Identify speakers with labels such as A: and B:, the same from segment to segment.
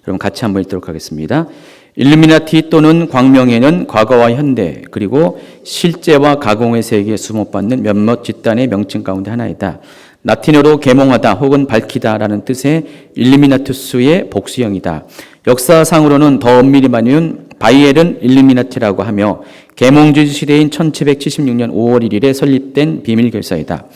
A: 여러분 같이 한번 읽도록 하겠습니다. 일루미나티 또는 광명회는 과거와 현대 그리고 실제와 가공의 세계에 수목받는 몇몇 집단의 명칭 가운데 하나이다. 라틴어로 계몽하다 혹은 밝히다라는 뜻의 일루미나투스의 복수형이다. 역사상으로는 더 엄밀히 말하면 바이엘은 일루미나티라고 하며 계몽주의 시대인 1776년 5월 1일에 설립된 비밀결사이다.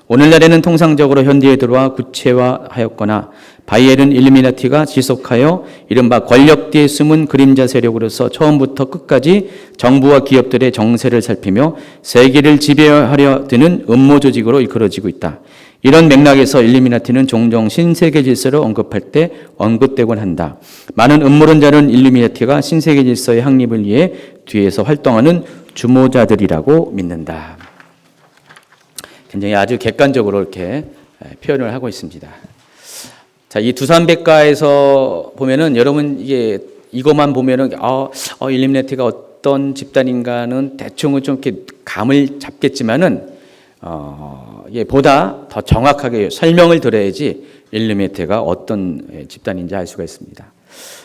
A: 오늘날에는 통상적으로 현대에 들어와 구체화하였거나 바이엘은 일루미나티가 지속하여 이른바 권력 뒤에 숨은 그림자 세력으로서 처음부터 끝까지 정부와 기업들의 정세를 살피며 세계를 지배하려 드는 음모 조직으로 이끌어지고 있다. 이런 맥락에서 일루미나티는 종종 신세계 질서를 언급할 때 언급되곤 한다. 많은 음모론자는 일루미나티가 신세계 질서의 확립을 위해 뒤에서 활동하는 주모자들이라고 믿는다. 굉장히 아주 객관적으로 이렇게 표현을 하고 있습니다. 자, 이 두산백과에서 보면은 여러분 이것만 보면은 일루미나티가 어떤 집단인가는 대충은 좀 이렇게 감을 잡겠지만은 보다 더 정확하게 설명을 들어야지 일루미나티가 어떤 집단인지 알 수가 있습니다.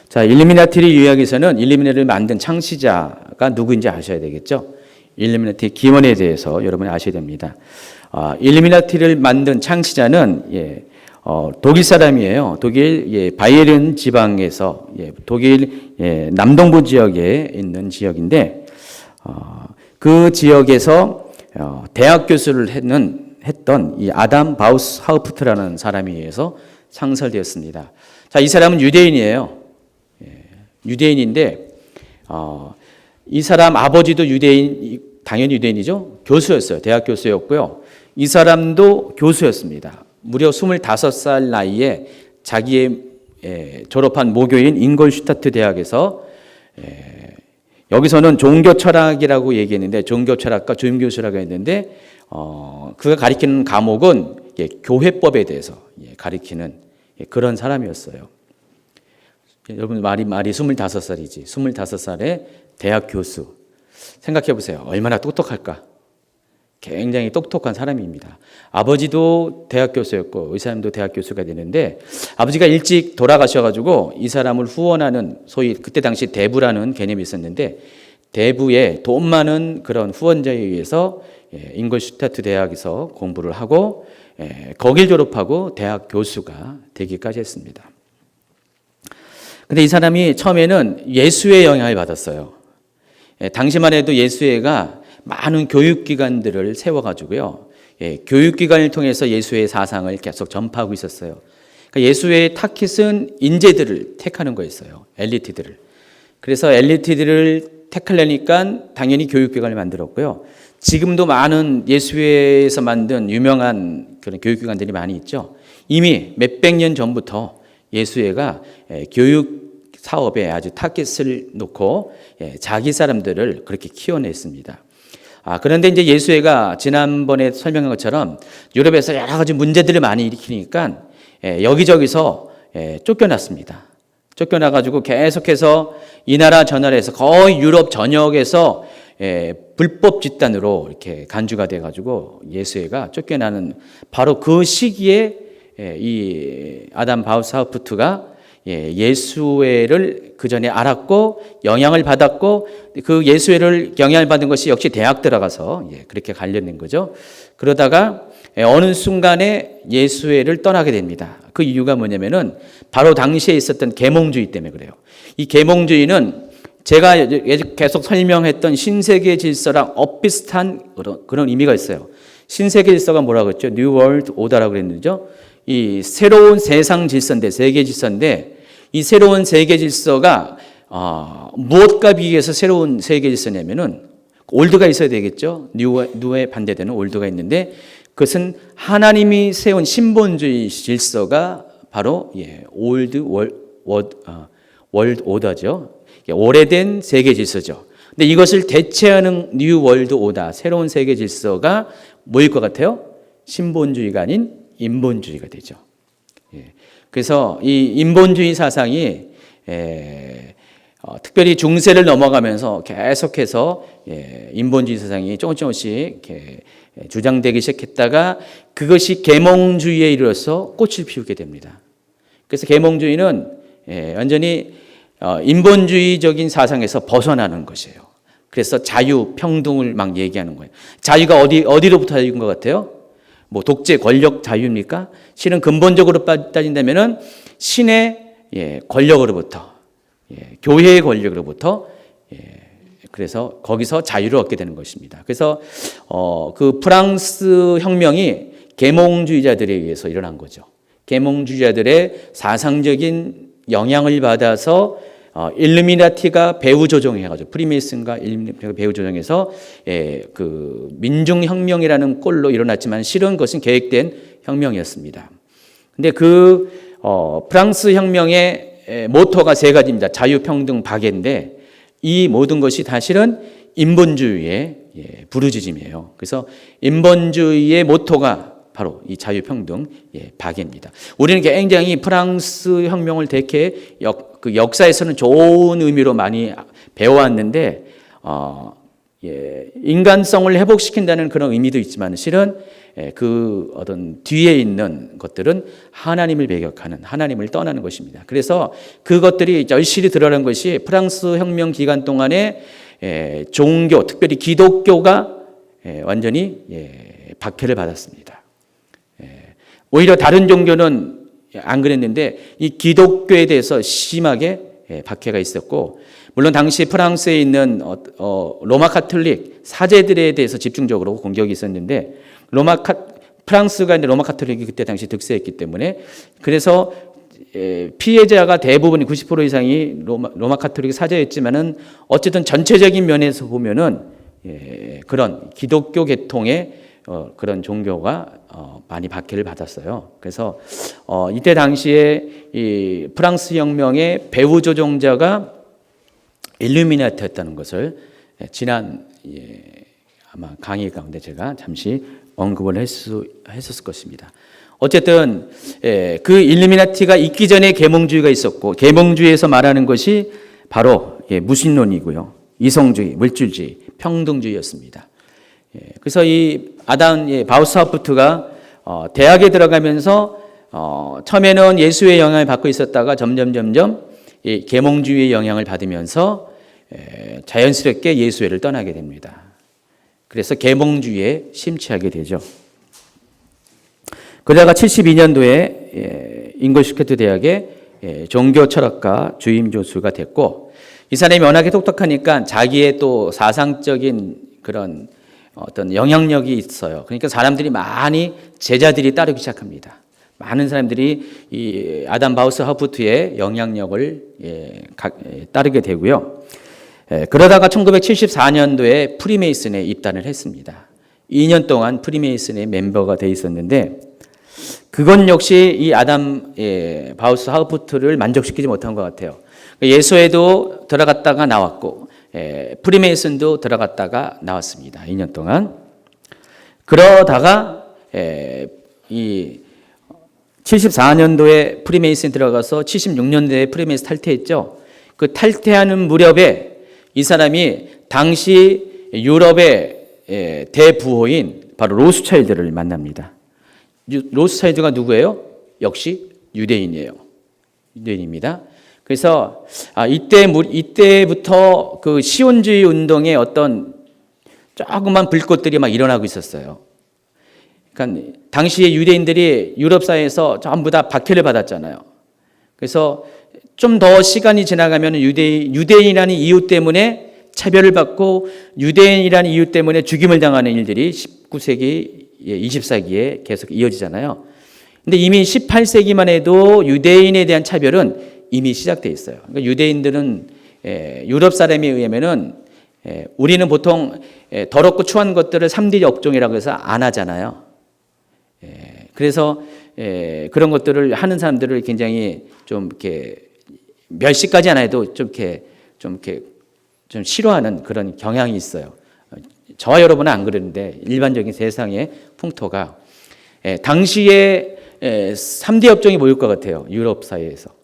A: 자, 일루미나티를 요약해서는 일루미나티를 만든 창시자가 누구인지 아셔야 되겠죠. 일루미나티 기원에 대해서 여러분이 아셔야 됩니다. 일루미나티를 만든 창시자는 독일 사람이에요. 독일 바이에른 지방에서 독일 남동부 지역에 있는 지역인데 그 지역에서 대학 교수를 했던 이 아담 바우스 하우프트라는 사람에 의해서 창설되었습니다. 자, 이 사람은 유대인이에요. 유대인인데 이 사람 아버지도 유대인, 당연히 유대인이죠. 교수였어요. 대학 교수였고요. 이 사람도 교수였습니다. 무려 25살 나이에 자기의 졸업한 모교인 잉골슈타트 대학에서 여기서는 종교철학이라고 얘기했는데 종교철학과 주임교수라고 했는데 그가 가리키는 과목은 교회법에 대해서 가리키는 그런 사람이었어요. 여러분 말이 25살이지. 25살의 대학 교수. 생각해 보세요. 얼마나 똑똑할까? 굉장히 똑똑한 사람입니다. 아버지도 대학 교수였고 이 사람도 대학 교수가 되는데 아버지가 일찍 돌아가셔가지고 이 사람을 후원하는 소위 그때 당시 대부라는 개념이 있었는데 대부에 돈 많은 그런 후원자에 의해서 잉글슈타트 대학에서 공부를 하고 거길 졸업하고 대학 교수가 되기까지 했습니다. 근데 이 사람이 처음에는 예수의 영향을 받았어요. 당시만 해도 예수회가 많은 교육기관들을 세워가지고요. 교육기관을 통해서 예수의 사상을 계속 전파하고 있었어요. 그러니까 예수의 타깃은 인재들을 택하는 거였어요. 엘리트들을. 그래서 엘리트들을 택하려니까 당연히 교육기관을 만들었고요. 지금도 많은 예수회에서 만든 유명한 그런 교육기관들이 많이 있죠. 이미 몇백 년 전부터 예수회가 교육 사업에 아주 타깃을 놓고 자기 사람들을 그렇게 키워냈습니다. 그런데 이제 예수회가 지난번에 설명한 것처럼 유럽에서 여러 가지 문제들을 많이 일으키니까 여기저기서 쫓겨났습니다. 쫓겨나가지고 계속해서 이 나라 저 나라에서 거의 유럽 전역에서 불법 집단으로 이렇게 간주가 돼가지고 예수회가 쫓겨나는 바로 그 시기에 이 아담 바우스 하우프트가 예수회를 그 전에 알았고 영향을 받았고 그 예수회를 영향을 받은 것이 역시 대학 들어가서 그렇게 관련된 거죠. 그러다가 어느 순간에 예수회를 떠나게 됩니다. 그 이유가 뭐냐면은 바로 당시에 있었던 계몽주의 때문에 그래요. 이 계몽주의는 제가 계속 설명했던 신세계 질서랑 엇비슷한 그런 의미가 있어요. 신세계 질서가 뭐라고 했죠? 뉴 월드 오더라고 그랬는죠. 이 새로운 세상 질서인데 세계 질서인데 이 새로운 세계 질서가 무엇과 비교해서 새로운 세계 질서냐면은 올드가 있어야 되겠죠. 뉴에 반대되는 올드가 있는데 그것은 하나님이 세운 신본주의 질서가 바로 올드 월드 오더죠. 오래된 세계 질서죠. 근데 이것을 대체하는 뉴 월드 오더 새로운 세계 질서가 뭐일 것 같아요? 신본주의가 아닌 인본주의가 되죠. 그래서 이 인본주의 사상이 특별히 중세를 넘어가면서 계속해서 인본주의 사상이 조금씩 이렇게 주장되기 시작했다가 그것이 계몽주의에 이르러서 꽃을 피우게 됩니다. 그래서 계몽주의는 완전히 인본주의적인 사상에서 벗어나는 것이에요. 그래서 자유, 평등을 막 얘기하는 거예요. 자유가 어디로부터 자유인 것 같아요? 뭐 독재, 권력 자유입니까? 실은 근본적으로 따진다면은 신의 권력으로부터, 교회의 권력으로부터, 그래서 거기서 자유를 얻게 되는 것입니다. 그래서 그 프랑스 혁명이 계몽주의자들에 의해서 일어난 거죠. 계몽주의자들의 사상적인 영향을 받아서 일루미나티가 배후 조종해가지고 프리메이슨과 일루미나티가 배후 조종해서 그 민중혁명이라는 꼴로 일어났지만 실은 그것은 계획된 혁명이었습니다. 근데 그 프랑스 혁명의 모토가 세 가지입니다. 자유, 평등, 박애인데 이 모든 것이 사실은 인본주의의 부르짖음이에요. 그래서 인본주의의 모토가 바로 이 자유, 평등, 박애입니다. 우리는 굉장히 프랑스 혁명을 되게 그 역사에서는 좋은 의미로 많이 배워왔는데 인간성을 회복시킨다는 그런 의미도 있지만 실은 그 어떤 뒤에 있는 것들은 하나님을 배격하는, 하나님을 떠나는 것입니다. 그래서 그것들이 절실히 드러난 것이 프랑스 혁명 기간 동안에 종교, 특별히 기독교가 완전히 박해를 받았습니다. 오히려 다른 종교는 안 그랬는데 이 기독교에 대해서 심하게 박해가 있었고, 물론 당시 프랑스에 있는 로마 카톨릭 사제들에 대해서 집중적으로 공격이 있었는데 프랑스가 이제 로마 카톨릭이 그때 당시 득세했기 때문에 그래서 피해자가 대부분 90% 이상이 로마 카톨릭 사제였지만은 어쨌든 전체적인 면에서 보면은 그런 기독교 계통의 그런 종교가 많이 박해를 받았어요. 그래서 이때 당시에 이 프랑스 혁명의 배후 조종자가 일루미나티였다는 것을 지난 아마 강의 가운데 제가 잠시 언급을 했었을 것입니다. 어쨌든 그 일루미나티가 있기 전에 계몽주의가 있었고, 계몽주의에서 말하는 것이 바로 무신론이고요, 이성주의, 물질주의, 평등주의였습니다. 그래서 이 바우스하프트가 대학에 들어가면서 처음에는 예수의 영향을 받고 있었다가 점점 이 계몽주의의 영향을 받으면서 자연스럽게 예수회를 떠나게 됩니다. 그래서 계몽주의에 심취하게 되죠. 그러다가 72년도에 잉글슈케트 대학의 종교 철학과 주임 교수가 됐고, 이 사람이 워낙에 똑똑하니까 자기의 또 사상적인 그런 어떤 영향력이 있어요. 그러니까 사람들이 많이 제자들이 따르기 시작합니다. 많은 사람들이 이 바우스하프트의 영향력을 따르게 되고요. 그러다가 1974년도에 프리메이슨에 입단을 했습니다. 2년 동안 프리메이슨의 멤버가 돼 있었는데 그건 역시 이 바우스하프트를 만족시키지 못한 것 같아요. 예수회도 들어갔다가 나왔고 프리메이슨도 들어갔다가 나왔습니다. 2년 동안. 그러다가 이 74년도에 프리메이슨 들어가서 76년도에 프리메이슨 탈퇴했죠. 그 탈퇴하는 무렵에 이 사람이 당시 유럽의 대부호인 바로 로스차일드를 만납니다. 로스차일드가 누구예요? 역시 유대인이에요. 유대인입니다. 그래서 이때부터 그 시온주의 운동의 어떤 조그만 불꽃들이 막 일어나고 있었어요. 그러니까 당시에 유대인들이 유럽 사회에서 전부 다 박해를 받았잖아요. 그래서 좀 더 시간이 지나가면 유대인이라는 이유 때문에 차별을 받고 유대인이라는 이유 때문에 죽임을 당하는 일들이 19세기, 20세기에 계속 이어지잖아요. 근데 이미 18세기만 해도 유대인에 대한 차별은 이미 시작돼 있어요. 그러니까 유대인들은 유럽 사람에 의하면은 우리는 보통 더럽고 추한 것들을 3대 역종이라고 해서 안 하잖아요. 그래서 그런 것들을 하는 사람들을 굉장히 좀 이렇게 멸시까지 안 해도 좀 싫어하는 그런 경향이 있어요. 저와 여러분은 안 그러는데 일반적인 세상의 풍토가 당시에 3대 업종이 뭐일 것 같아요? 유럽 사회에서.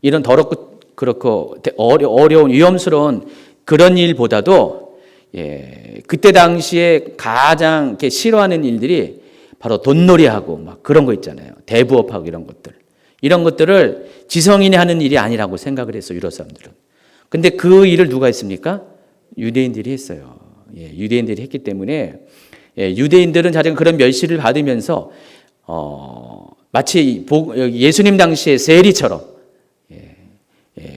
A: 이런 더럽고 그렇고 어려운 위험스러운 그런 일보다도 그때 당시에 가장 이렇게 싫어하는 일들이 바로 돈놀이하고 막 그런 거 있잖아요. 대부업하고 이런 것들. 이런 것들을 지성인이 하는 일이 아니라고 생각을 했어요. 유럽 사람들은. 근데 그 일을 누가 했습니까? 유대인들이 했어요. 유대인들이 했기 때문에 유대인들은 자기가 그런 멸시를 받으면서 마치 예수님 당시의 세리처럼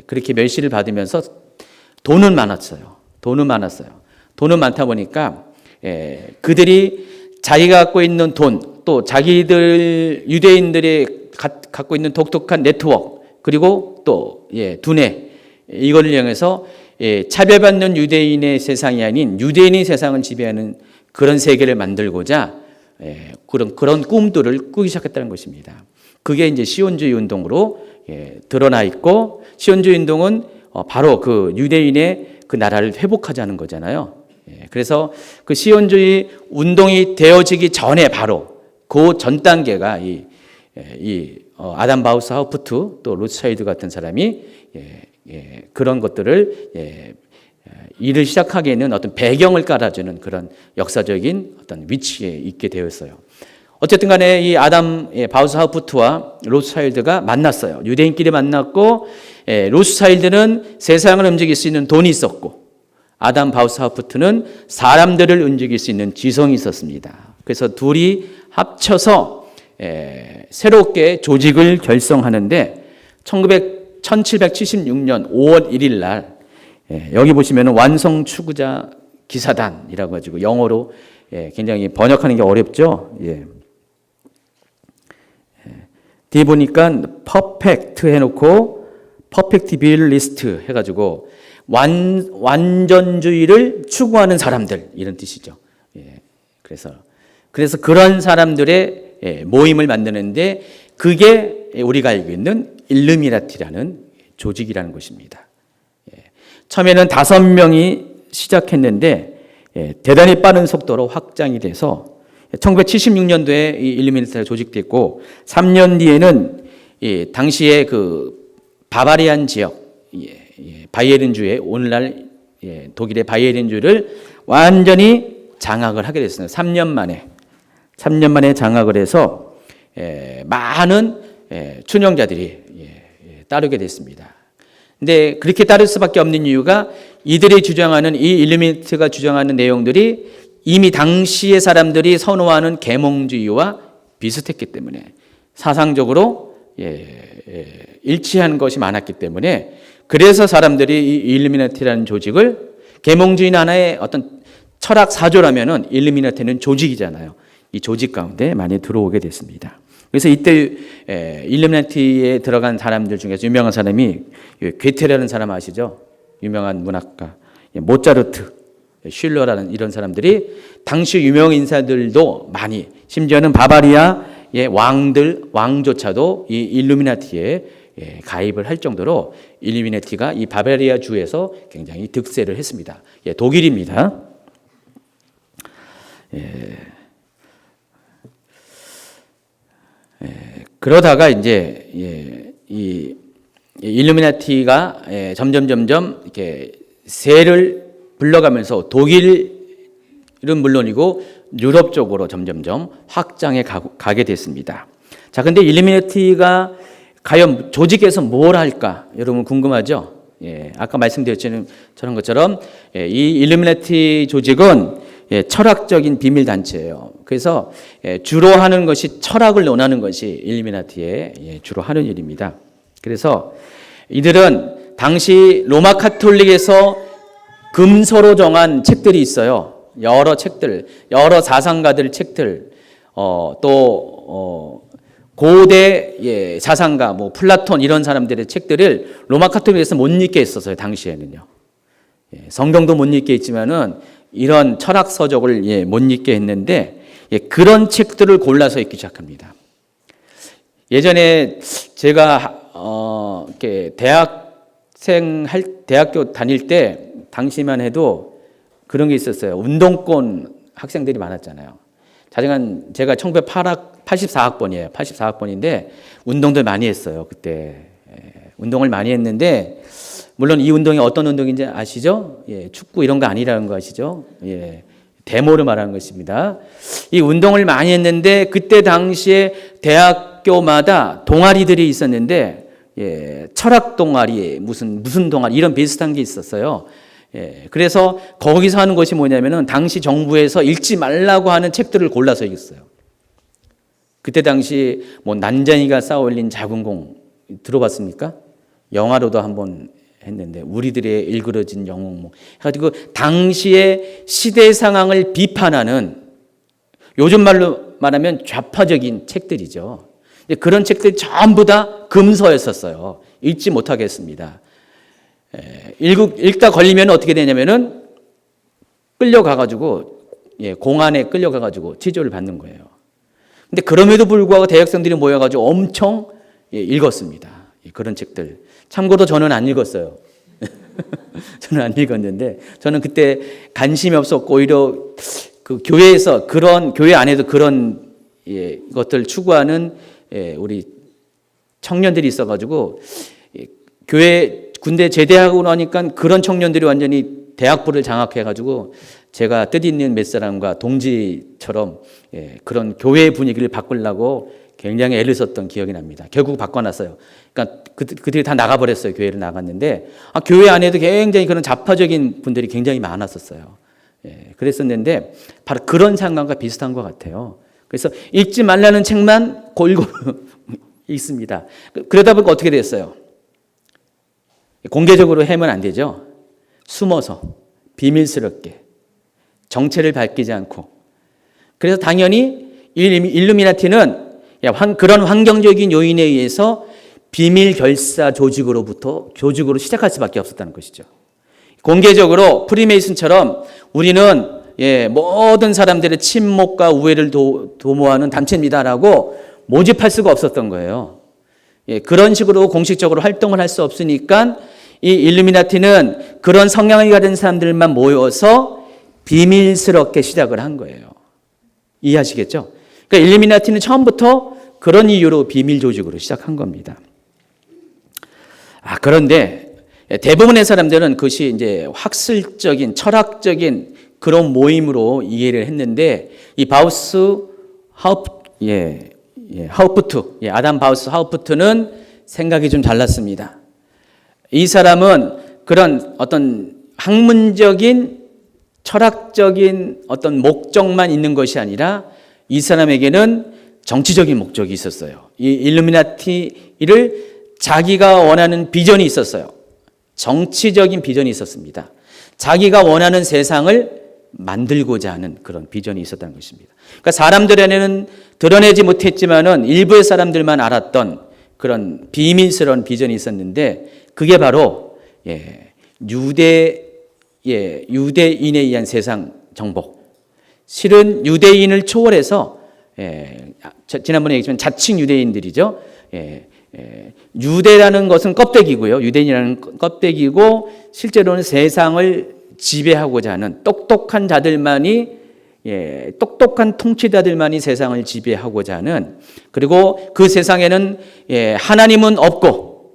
A: 그렇게 멸시를 받으면서 돈은 많았어요. 돈은 많다 보니까 그들이 자기가 갖고 있는 돈, 또 자기들 유대인들이 갖고 있는 독특한 네트워크, 그리고 또 두뇌, 이걸 이용해서 차별받는 유대인의 세상이 아닌 유대인의 세상을 지배하는 그런 세계를 만들고자 그런 꿈들을 꾸기 시작했다는 것입니다. 그게 이제 시온주의 운동으로 드러나 있고, 시온주의 운동은 바로 그 유대인의 그 나라를 회복하자는 거잖아요. 그래서 그 시온주의 운동이 되어지기 전에 바로 그 전 단계가 아담 바우스 하우프트 또 로스차일드 같은 사람이 그런 것들을 일을 시작하기에는 어떤 배경을 깔아주는 그런 역사적인 어떤 위치에 있게 되었어요. 어쨌든 간에 이 아담 바우스 하우프트와 로스차일드가 만났어요. 유대인끼리 만났고, 로스차일드는 세상을 움직일 수 있는 돈이 있었고, 아담 바우스 하우프트는 사람들을 움직일 수 있는 지성이 있었습니다. 그래서 둘이 합쳐서 새롭게 조직을 결성하는데 1776년 5월 1일 날 여기 보시면 완성 추구자 기사단이라고 가지고 영어로 굉장히 번역하는 게 어렵죠. 뒤에 보니까 퍼펙트 해놓고 퍼펙티빌리스트 해가지고 완전주의를 추구하는 사람들, 이런 뜻이죠. 그래서 그런 사람들의 모임을 만드는데 그게 우리가 알고 있는 일루미나티라는 조직이라는 것입니다. 처음에는 5명이 시작했는데 대단히 빠른 속도로 확장이 돼서 1976년도에 이 일루미나티가 조직됐고, 3년 뒤에는 당시에 그 바바리안 지역, 바이에른주의 오늘날 독일의 바이에른주를 완전히 장악을 하게 됐습니다. 3년 만에 장악을 해서 많은 춘영자들이 따르게 됐습니다. 근데 그렇게 따를 수밖에 없는 이유가 이들이 주장하는, 이 일루미나티가 주장하는 내용들이 이미 당시의 사람들이 선호하는 계몽주의와 비슷했기 때문에, 사상적으로 일치한 것이 많았기 때문에, 그래서 사람들이 이 일루미나티라는 조직을, 계몽주의는 하나의 어떤 철학 사조라면은 일루미나티는 조직이잖아요. 이 조직 가운데 많이 들어오게 됐습니다. 그래서 이때 일루미나티에 들어간 사람들 중에서 유명한 사람이 괴테라는 사람 아시죠? 유명한 문학가, 모차르트, 슐러라는 이런 사람들이 당시 유명 인사들도 많이, 심지어는 바바리아의 왕조차도 이 일루미나티에 가입을 할 정도로 일루미나티가 이 바바리아 주에서 굉장히 득세를 했습니다. 독일입니다. 그러다가 이제 이 일루미나티가 점점 이렇게 세를 불러가면서 독일은 물론이고 유럽 쪽으로 점점점 확장해 가게 됐습니다. 자, 근데 일루미나티가 과연 조직에서 뭘 할까? 여러분 궁금하죠? 아까 말씀드렸던 것처럼 이 일루미나티 조직은 철학적인 비밀 단체예요. 그래서 주로 하는 것이 철학을 논하는 것이 일루미나티의 주로 하는 일입니다. 그래서 이들은 당시 로마 카톨릭에서 금서로 정한 책들이 있어요. 여러 책들, 여러 사상가들 책들, 또 고대 사상가, 뭐 플라톤 이런 사람들의 책들을 로마 카톨릭에서 못 읽게 했었어요. 당시에는요. 성경도 못 읽게 했지만은 이런 철학 서적을 못 읽게 했는데, 그런 책들을 골라서 읽기 시작합니다. 예전에 제가 이렇게 대학교 다닐 때 당시만 해도 그런 게 있었어요. 운동권 학생들이 많았잖아요. 제가 1984학번이에요. 84학번인데 운동들 많이 했어요. 그때 운동을 많이 했는데, 물론 이 운동이 어떤 운동인지 아시죠? 축구 이런 거 아니라는 거 아시죠? 데모를 말하는 것입니다. 이 운동을 많이 했는데 그때 당시에 대학교 학교마다 동아리들이 있었는데 철학 동아리, 무슨 동아리 이런 비슷한 게 있었어요. 그래서 거기서 하는 것이 뭐냐면은 당시 정부에서 읽지 말라고 하는 책들을 골라서 읽었어요. 그때 당시 뭐 난장이가 쌓아올린 작은 공 들어봤습니까? 영화로도 한번 했는데 우리들의 일그러진 영웅 해가지고 당시의 시대 상황을 비판하는 요즘 말로 말하면 좌파적인 책들이죠. 그런 책들이 전부 다 금서였었어요. 읽지 못하겠습니다. 읽다 걸리면 어떻게 되냐면은 끌려가가지고 공안에 끌려가가지고 치조를 받는 거예요. 근데 그럼에도 불구하고 대학생들이 모여가지고 엄청 읽었습니다. 그런 책들. 참고로 저는 안 읽었어요. 저는 안 읽었는데 저는 그때 관심이 없었고 오히려 그 교회에서 그런 교회 안에도 그런 것들 추구하는 우리 청년들이 있어가지고 교회 군대 제대하고 나니까 그런 청년들이 완전히 대학부를 장악해가지고 제가 뜻있는 몇 사람과 동지처럼 그런 교회 분위기를 바꾸려고 굉장히 애를 썼던 기억이 납니다. 결국 바꿔놨어요. 그러니까 그들이 다 나가버렸어요. 교회를 나갔는데 교회 안에도 굉장히 그런 좌파적인 분들이 굉장히 많았었어요. 그랬었는데 바로 그런 상황과 비슷한 것 같아요. 그래서 읽지 말라는 책만 골고루 읽습니다. 그러다 보니까 어떻게 됐어요? 공개적으로 하면 안 되죠. 숨어서 비밀스럽게 정체를 밝히지 않고. 그래서 당연히 일루미나티는 그런 환경적인 요인에 의해서 비밀 결사 조직으로 시작할 수밖에 없었다는 것이죠. 공개적으로 프리메이슨처럼 우리는 모든 사람들의 침묵과 우애를 도모하는 단체입니다라고 모집할 수가 없었던 거예요. 그런 식으로 공식적으로 활동을 할 수 없으니까 이 일루미나티는 그런 성향을 가진 사람들만 모여서 비밀스럽게 시작을 한 거예요. 이해하시겠죠? 그러니까 일루미나티는 처음부터 그런 이유로 비밀 조직으로 시작한 겁니다. 그런데 대부분의 사람들은 그것이 이제 학술적인, 철학적인 그런 모임으로 이해를 했는데 이 아담 바우스 하우프트는 생각이 좀 달랐습니다. 이 사람은 그런 어떤 학문적인 철학적인 어떤 목적만 있는 것이 아니라 이 사람에게는 정치적인 목적이 있었어요. 이 일루미나티를 자기가 원하는 비전이 있었어요. 정치적인 비전이 있었습니다. 자기가 원하는 세상을 만들고자 하는 그런 비전이 있었다는 것입니다. 그러니까 사람들에게는 드러내지 못했지만은 일부의 사람들만 알았던 그런 비밀스러운 비전이 있었는데 그게 바로 유대인에 의한 세상 정복. 실은 유대인을 초월해서 지난번에 얘기했지만 자칭 유대인들이죠. 유대라는 것은 껍데기고요. 유대인이라는 껍데기고 실제로는 세상을 지배하고자 하는 똑똑한 통치자들만이 세상을 지배하고자 하는 그리고 그 세상에는 하나님은 없고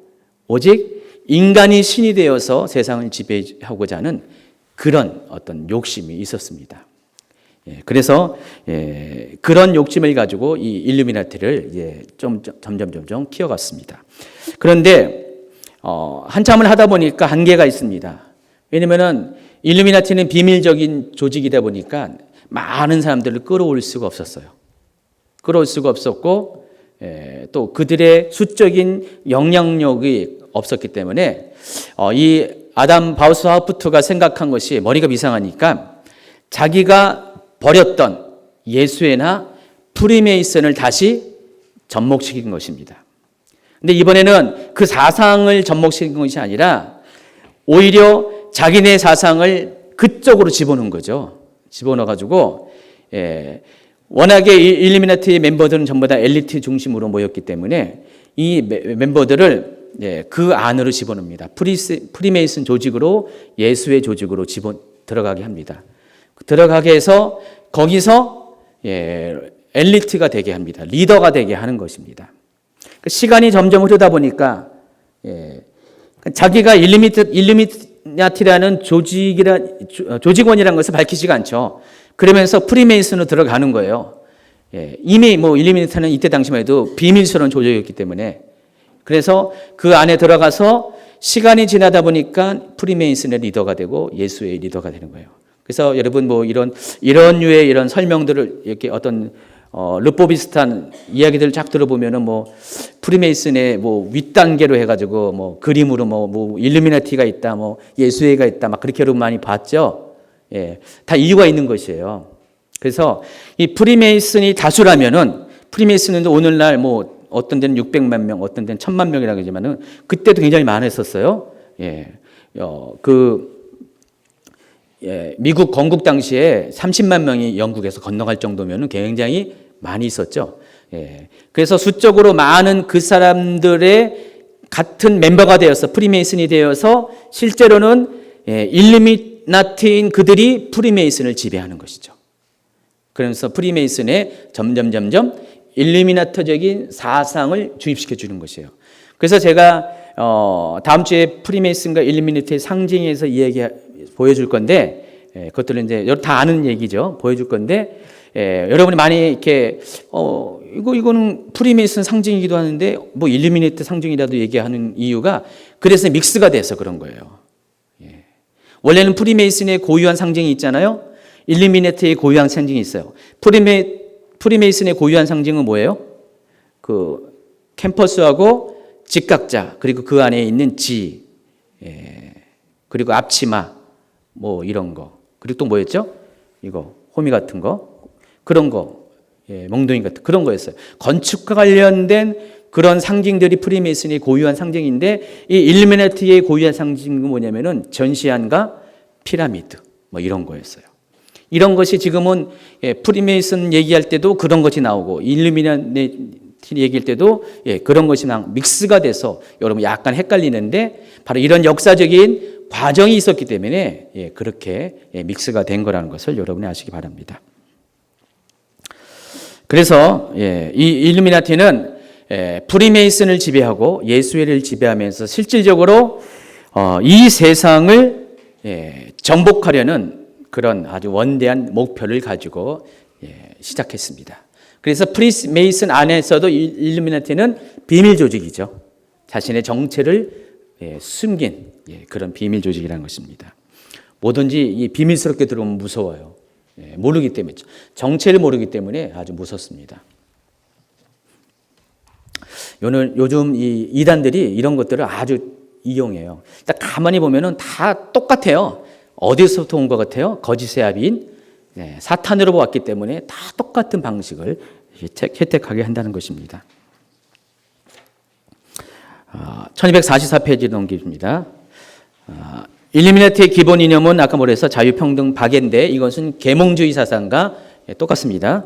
A: 오직 인간이 신이 되어서 세상을 지배하고자 하는 그런 어떤 욕심이 있었습니다. 그래서 그런 욕심을 가지고 이 일루미나티를 점점 키워갔습니다. 그런데 한참을 하다 보니까 한계가 있습니다. 왜냐하면 일루미나티는 비밀적인 조직이다 보니까 많은 사람들을 끌어올 수가 없었어요. 끌어올 수가 없었고 또 그들의 수적인 영향력이 없었기 때문에 이 아담 바우스 하우프트가 생각한 것이 머리가 이상하니까 자기가 버렸던 예수회나 프리메이슨을 다시 접목시킨 것입니다. 근데 이번에는 그 사상을 접목시킨 것이 아니라 오히려 자기네 사상을 그쪽으로 집어넣은 거죠. 집어넣어가지고 워낙에 일루미나티 멤버들은 전부 다 엘리트 중심으로 모였기 때문에 이 멤버들을 그 안으로 집어넣습니다. 프리메이슨 조직으로 예수의 조직으로 들어가게 합니다. 들어가게 해서 거기서 엘리트가 되게 합니다. 리더가 되게 하는 것입니다. 시간이 점점 흐르다 보니까 자기가 일루미나티라는 조직원이라는 것을 밝히지가 않죠. 그러면서 프리메이슨으로 들어가는 거예요. 이미 뭐 일루미나티는 이때 당시만 해도 비밀스러운 조직이었기 때문에 그래서 그 안에 들어가서 시간이 지나다 보니까 프리메이슨의 리더가 되고 예수의 리더가 되는 거예요. 그래서 여러분 뭐 이런 류의 이런 설명들을 이렇게 어떤 르포 비슷한 이야기들을 쫙 들어보면은 뭐 프리메이슨의 뭐 윗단계로 해가지고 뭐 그림으로 뭐 일루미나티가 있다, 뭐 예수회가 있다, 막 그렇게 여러분 많이 봤죠. 다 이유가 있는 것이에요. 그래서 이 프리메이슨이 다수라면은 프리메이슨은 오늘날 뭐 어떤 데는 600만 명, 어떤 데는 1000만 명이라고 하지만은 그때도 굉장히 많았었어요. 미국 건국 당시에 30만 명이 영국에서 건너갈 정도면은 굉장히 많이 있었죠. 그래서 수적으로 많은 그 사람들의 같은 멤버가 되어서 프리메이슨이 되어서 실제로는 일루미나티인 그들이 프리메이슨을 지배하는 것이죠. 그러면서 프리메이슨에 점점 일루미나트적인 사상을 주입시켜 주는 것이에요. 그래서 제가 다음 주에 프리메이슨과 일루미나티의 상징에서 보여줄 건데 그것들은 이제 다 아는 얘기죠. 보여줄 건데 여러분이 많이 이렇게 이거는 프리메이슨 상징이기도 하는데 뭐 일루미나티 상징이라도 얘기하는 이유가 그래서 믹스가 돼서 그런 거예요. 원래는 프리메이슨의 고유한 상징이 있잖아요. 일루미나티의 고유한 상징이 있어요. 프리메이슨의 고유한 상징은 뭐예요? 그 캠퍼스하고 직각자, 그리고 그 안에 있는 지, 그리고 앞치마, 뭐 이런 거. 그리고 또 뭐였죠? 이거 호미 같은 거, 그런 거, 몽둥이 같은 그런 거였어요. 건축과 관련된 그런 상징들이 프리메이슨의 고유한 상징인데 이 일루미나티의 고유한 상징은 뭐냐면은 전시안과 피라미드, 뭐 이런 거였어요. 이런 것이 지금은 프리메이슨 얘기할 때도 그런 것이 나오고 일루미나티 얘기할 때도 그런 것이 믹스가 돼서 여러분 약간 헷갈리는데 바로 이런 역사적인 과정이 있었기 때문에 그렇게 믹스가 된 거라는 것을 여러분이 아시기 바랍니다. 그래서 이 일루미나티는 프리메이슨을 지배하고 예수회를 지배하면서 실질적으로 이 세상을 정복하려는 그런 아주 원대한 목표를 가지고 시작했습니다. 그래서 프리메이슨 안에서도 일루미나티는 비밀 조직이죠. 자신의 정체를 숨긴 그런 비밀 조직이라는 것입니다. 뭐든지 이 비밀스럽게 들어오면 무서워요. 모르기 때문에 정체를 모르기 때문에 아주 무섭습니다. 요즘 이 이단들이 이런 것들을 아주 이용해요. 딱 가만히 보면은 다 똑같아요. 어디서부터 온 것 같아요? 거짓의 아비인 사탄으로 왔기 때문에 다 똑같은 방식을 혜택하게 한다는 것입니다. 1244페이지 넘깁니다. 일루미나티의 기본 이념은 아까 뭐랬어? 자유평등 박애인데 이것은 계몽주의 사상과 똑같습니다.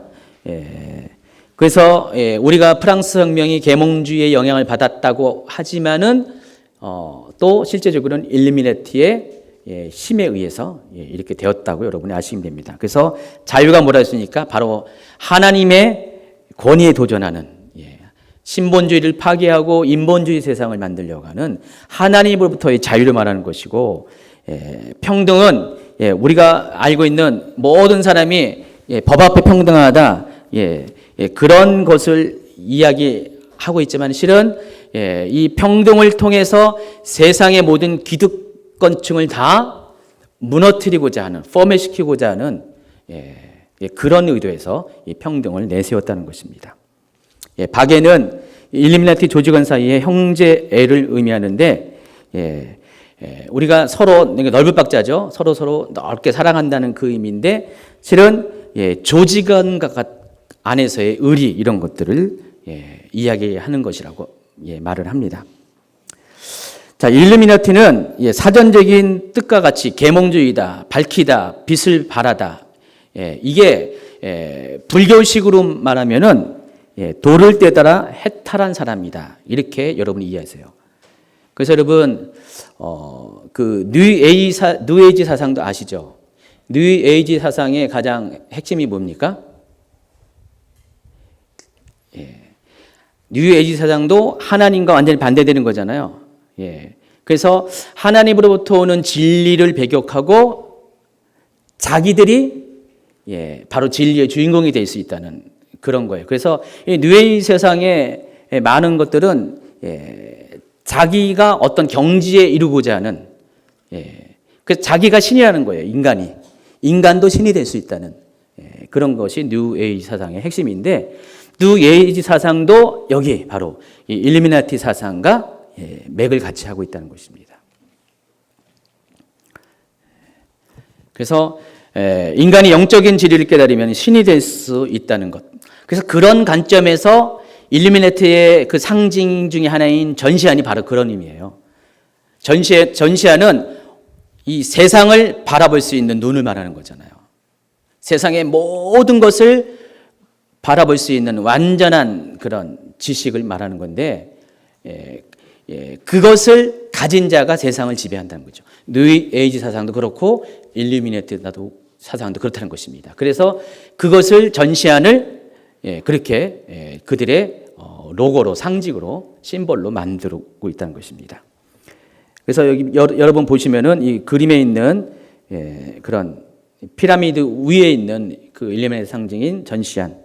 A: 그래서 우리가 프랑스 혁명이 계몽주의의 영향을 받았다고 하지만은 또 실제적으로는 일루미나티의 힘에 의해서 이렇게 되었다고 여러분이 아시면 됩니다. 그래서 자유가 뭐라 했으니까 바로 하나님의 권위에 도전하는 신본주의를 파괴하고 인본주의 세상을 만들려고 하는 하나님으로부터의 자유를 말하는 것이고, 평등은 우리가 알고 있는 모든 사람이 법 앞에 평등하다, 그런 것을 이야기하고 있지만 실은 이 평등을 통해서 세상의 모든 기득권층을 다 무너뜨리고자 하는, 포맷시키고자 하는 그런 의도에서 이 평등을 내세웠다는 것입니다. 박애는 일루미나티 조직원 사이의 형제애를 의미하는데, 우리가 서로 넓은 박자죠. 서로 넓게 사랑한다는 그 의미인데, 실은 조직원 안에서의 의리 이런 것들을 이야기하는 것이라고 말을 합니다. 자, 일루미나티는 사전적인 뜻과 같이 계몽주의다, 밝히다, 빛을 발하다. 이게 불교식으로 말하면은 돌을 떼다라 해탈한 사람이다. 이렇게 여러분이 이해하세요. 그래서 여러분 그 뉴에이지 사상도 아시죠? 뉴에이지 사상의 가장 핵심이 뭡니까? 뉴에이지 사상도 하나님과 완전히 반대되는 거잖아요. 그래서 하나님으로부터 오는 진리를 배격하고 자기들이 바로 진리의 주인공이 될 수 있다는 그런 거예요. 그래서 이 뉴에이지 세상에 많은 것들은 자기가 어떤 경지에 이루고자 하는 그 자기가 신이라는 거예요. 인간도 신이 될 수 있다는 그런 것이 뉴에이지 사상의 핵심인데 뉴에이지 사상도 여기 바로 이 일루미나티 사상과 맥을 같이 하고 있다는 것입니다. 그래서 인간이 영적인 진리를 깨달으면 신이 될 수 있다는 것. 그래서 그런 관점에서 일루미나티의 그 상징 중에 하나인 전시안이 바로 그런 의미예요. 전시안은 이 세상을 바라볼 수 있는 눈을 말하는 거잖아요. 세상의 모든 것을 바라볼 수 있는 완전한 그런 지식을 말하는 건데 그것을 가진 자가 세상을 지배한다는 거죠. 뉴에이지 사상도 그렇고 일루미나티 사상도 그렇다는 것입니다. 그래서 그것을 전시안을 그렇게 그들의 로고로 상징으로 심볼로 만들고 있다는 것입니다. 그래서 여기 여러분 보시면은 이 그림에 있는 그런 피라미드 위에 있는 그 일루미나티 상징인 전시안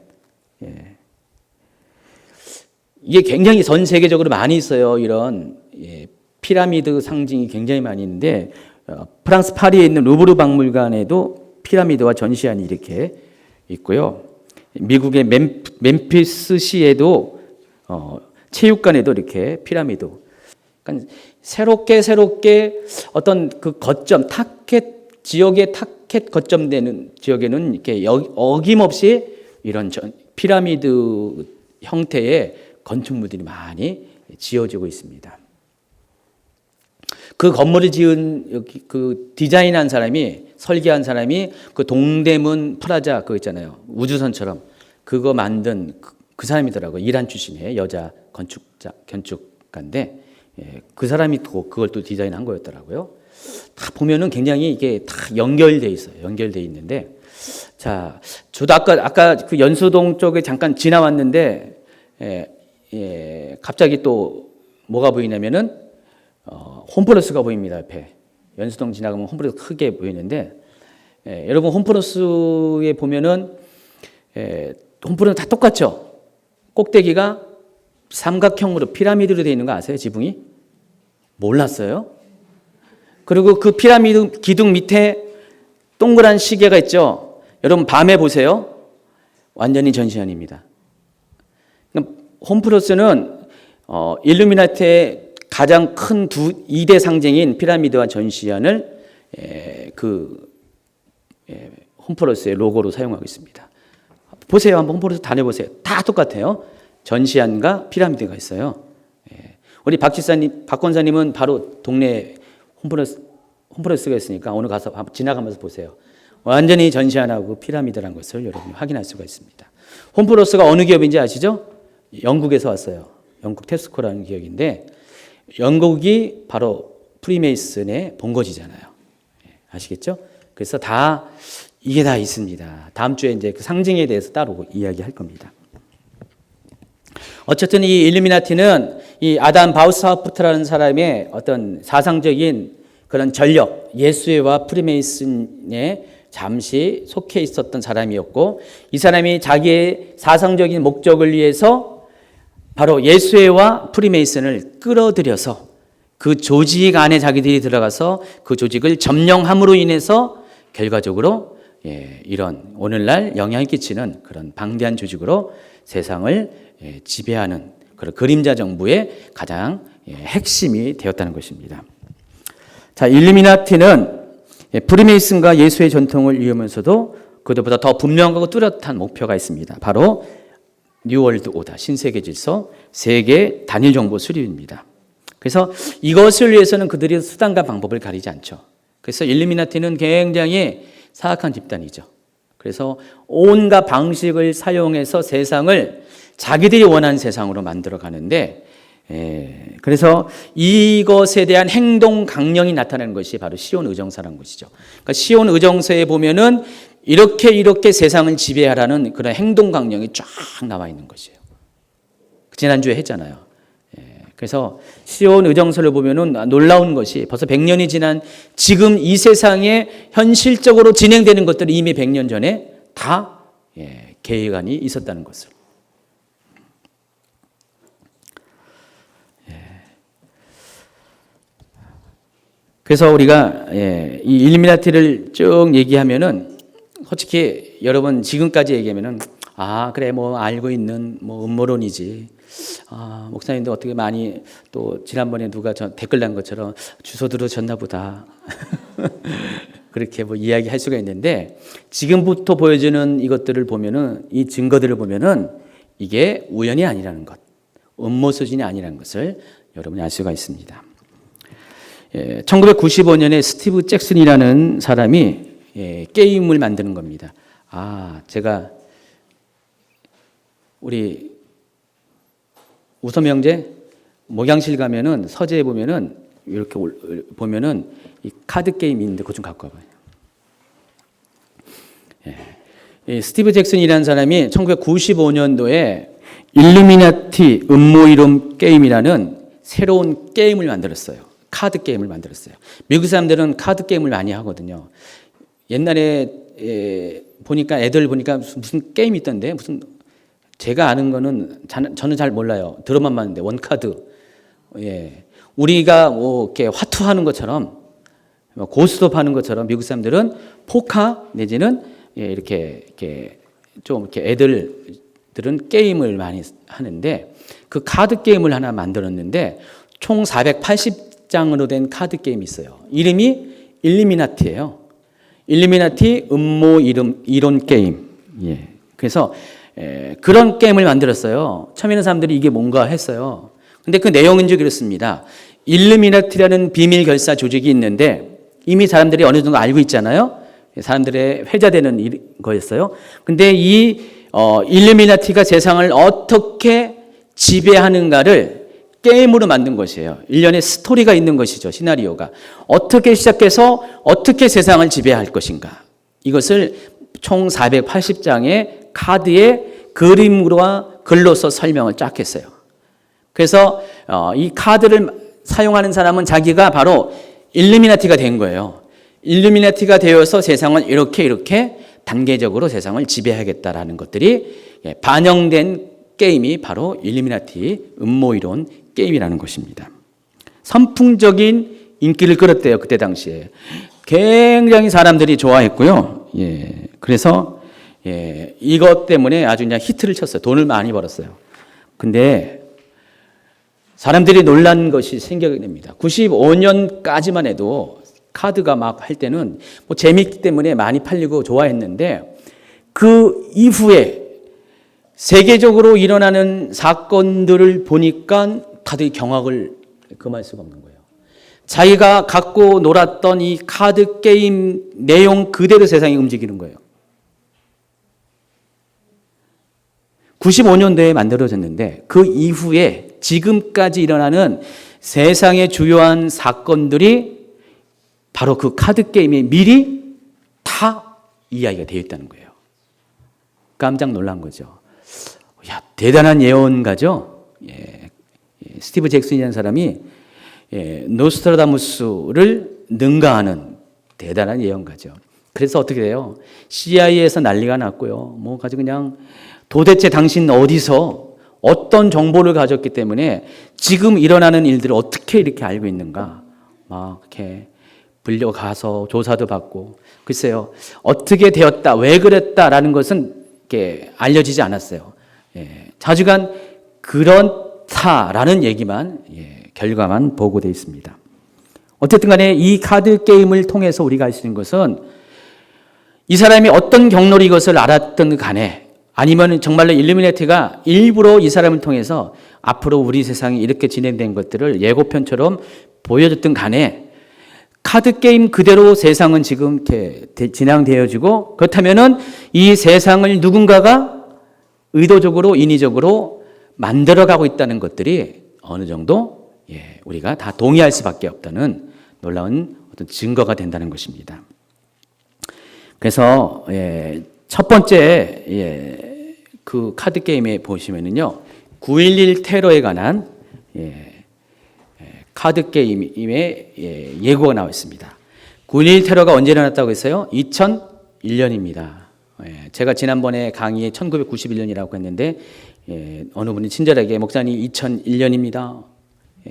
A: 이게 굉장히 전 세계적으로 많이 있어요. 이런 피라미드 상징이 굉장히 많이 있는데 프랑스 파리에 있는 루브르 박물관에도 피라미드와 전시안이 이렇게 있고요. 미국의 멤피스시에도 체육관에도 이렇게 피라미드. 그러니까 새롭게 어떤 그 거점 지역의 타켓 거점되는 지역에는 이렇게 어김없이 이런 피라미드 형태의 건축물들이 많이 지어지고 있습니다. 그 건물을 지은 그 디자인한 사람이 설계한 사람이 그 동대문 프라자 그거 있잖아요. 우주선처럼 그거 만든 그 사람이더라고요. 이란 출신의 여자 건축가인데 그 사람이 그걸 또 디자인한 거였더라고요. 다 보면은 굉장히 이게 다 연결돼 있어요. 연결돼 있는데 자, 저도 아까 그 연수동 쪽에 잠깐 지나왔는데 갑자기 또 뭐가 보이냐면은 홈플러스가 보입니다. 옆에 연수동 지나가면 홈플러스 크게 보이는데 여러분 홈플러스에 보면은 홈플러스 다 똑같죠. 꼭대기가 삼각형으로 피라미드로 되어 있는 거 아세요? 지붕이? 몰랐어요? 그리고 그 피라미드 기둥 밑에 동그란 시계가 있죠. 여러분 밤에 보세요. 완전히 전시안입니다. 홈플러스는 일루미나티의 가장 큰 2대 상징인 피라미드와 전시안을 홈플러스의 로고로 사용하고 있습니다. 보세요. 한번 홈플러스 다녀보세요. 다 똑같아요. 전시안과 피라미드가 있어요. 우리 박 권사님은 바로 동네 홈플러스가 있으니까 오늘 가서 지나가면서 보세요. 완전히 전시안하고 피라미드라는 것을 여러분이 확인할 수가 있습니다. 홈플러스가 어느 기업인지 아시죠? 영국에서 왔어요. 영국 테스코라는 기업인데 영국이 바로 프리메이슨의 본거지잖아요. 아시겠죠? 그래서 이게 다 있습니다. 다음 주에 이제 그 상징에 대해서 따로 이야기할 겁니다. 어쨌든 이 일루미나티는 이 아담 바우스하프트라는 사람의 어떤 사상적인 그런 전력, 예수회와 프리메이슨에 잠시 속해 있었던 사람이었고 이 사람이 자기의 사상적인 목적을 위해서 바로 예수회와 프리메이슨을 끌어들여서 그 조직 안에 자기들이 들어가서 그 조직을 점령함으로 인해서 결과적으로 이런 오늘날 영향을 끼치는 그런 방대한 조직으로 세상을 지배하는 그런 그림자 정부의 가장 핵심이 되었다는 것입니다. 자, 일루미나티는 프리메이슨과 예수의 전통을 이으면서도 그들보다 더 분명하고 뚜렷한 목표가 있습니다. 바로 뉴월드 오더, 신세계 질서, 세계 단일 정보 수립입니다. 그래서 이것을 위해서는 그들이 수단과 방법을 가리지 않죠. 그래서 일루미나티는 굉장히 사악한 집단이죠. 그래서 온갖 방식을 사용해서 세상을 자기들이 원하는 세상으로 만들어 가는데 그래서 이것에 대한 행동 강령이 나타나는 것이 바로 시온 의정서라는 것이죠. 그러니까 시온 의정서에 보면은 이렇게 세상을 지배하라는 그런 행동 강령이 쫙 나와 있는 것이에요. 지난주에 했잖아요. 그래서 시온 의정서를 보면은 놀라운 것이 벌써 100년이 지난 지금 이 세상에 현실적으로 진행되는 것들이 이미 100년 전에 다 계획안이 있었다는 것을 그래서 우리가 이 일루미나티를 쭉 얘기하면은 솔직히 여러분 지금까지 얘기하면은 그래 뭐 알고 있는 뭐 음모론이지. 목사님도 어떻게 많이 또 지난번에 누가 저 댓글 난 것처럼 주소 들으셨나 보다. 그렇게 뭐 이야기할 수가 있는데 지금부터 보여주는 이것들을 보면은 이 증거들을 보면은 이게 우연이 아니라는 것, 음모 수준이 아니라는 것을 여러분이 알 수가 있습니다. 1995년에 스티브 잭슨이라는 사람이 게임을 만드는 겁니다. 제가 우리 우섬 형제 목양실 가면은 서재에 보면은 이렇게 보면은 이 카드 게임이 있는데 그거 좀 갖고 와봐요. 스티브 잭슨이라는 사람이 1995년도에 일루미나티 음모 이론 게임이라는 새로운 게임을 만들었어요. 카드 게임을 만들었어요. 미국 사람들은 카드 게임을 많이 하거든요. 옛날에 보니까 애들 보니까 무슨 게임이 있던데 무슨 제가 아는 거는 저는 잘 몰라요. 들어만 봤는데 원카드. 우리가 뭐 이렇게 화투하는 것처럼 고스톱 하는 것처럼 미국 사람들은 포카 내지는 이렇게 좀 이렇게 애들들은 게임을 많이 하는데 그 카드 게임을 하나 만들었는데 총 480장으로 된 카드 게임이 있어요. 이름이 일루미나티예요. 일루미나티 음모 이론 게임. 그래서 그런 게임을 만들었어요. 처음에는 사람들이 이게 뭔가 했어요. 근데 그 내용은 그렇습니다. 일루미나티라는 비밀 결사 조직이 있는데 이미 사람들이 어느 정도 알고 있잖아요. 사람들의 회자되는 거였어요. 근데 이 일루미나티가 세상을 어떻게 지배하는가를 게임으로 만든 것이에요. 일련의 스토리가 있는 것이죠. 시나리오가. 어떻게 시작해서 어떻게 세상을 지배할 것인가. 이것을 총 480장의 카드의 그림으로와 글로서 설명을 쫙 했어요. 그래서 이 카드를 사용하는 사람은 자기가 바로 일루미나티가 된 거예요. 일루미나티가 되어서 세상을 이렇게 단계적으로 세상을 지배하겠다라는 것들이 반영된 게임이 바로 일루미나티 음모이론 게임이라는 것입니다. 선풍적인 인기를 끌었대요. 그때 당시에. 굉장히 사람들이 좋아했고요. 그래서 이것 때문에 아주 그냥 히트를 쳤어요. 돈을 많이 벌었어요. 근데 사람들이 놀란 것이 생겨게 됩니다. 95년까지만 해도 카드가 막 할 때는 뭐 재미있기 때문에 많이 팔리고 좋아했는데 그 이후에 세계적으로 일어나는 사건들을 보니까 다들 경악을 금할 수가 없는 거예요. 자기가 갖고 놀았던 이 카드 게임 내용 그대로 세상이 움직이는 거예요. 95년도에 만들어졌는데 그 이후에 지금까지 일어나는 세상의 주요한 사건들이 바로 그 카드 게임에 미리 다 이야기가 되어 있다는 거예요. 깜짝 놀란 거죠. 대단한 예언가죠. 스티브 잭슨이라는 사람이 노스트라다무스를 능가하는 대단한 예언가죠. 그래서 어떻게 돼요? CIA에서 난리가 났고요. 뭐 가지고 그냥 도대체 당신 어디서 어떤 정보를 가졌기 때문에 지금 일어나는 일들을 어떻게 이렇게 알고 있는가? 막 이렇게 불려가서 조사도 받고 글쎄요. 어떻게 되었다, 왜 그랬다라는 것은 이렇게 알려지지 않았어요. 자주간 그렇다라는 얘기만 결과만 보고되어 있습니다. 어쨌든 간에 이 카드 게임을 통해서 우리가 알 수 있는 것은 이 사람이 어떤 경로로 이것을 알았든 간에 아니면 정말로 일루미나티가 일부러 이 사람을 통해서 앞으로 우리 세상이 이렇게 진행된 것들을 예고편처럼 보여줬든 간에 카드 게임 그대로 세상은 지금 이렇게 진행되어지고 그렇다면은 이 세상을 누군가가 의도적으로 인위적으로 만들어가고 있다는 것들이 어느 정도 우리가 다 동의할 수밖에 없다는 놀라운 어떤 증거가 된다는 것입니다. 그래서 첫 번째 그 카드 게임에 보시면은요 9.11 테러에 관한 카드 게임의 예고가 나와 있습니다. 9.11 테러가 언제 일어났다고 했어요? 2001년입니다. 제가 지난번에 강의에 1991년이라고 했는데 어느 분이 친절하게 목사님 2001년입니다.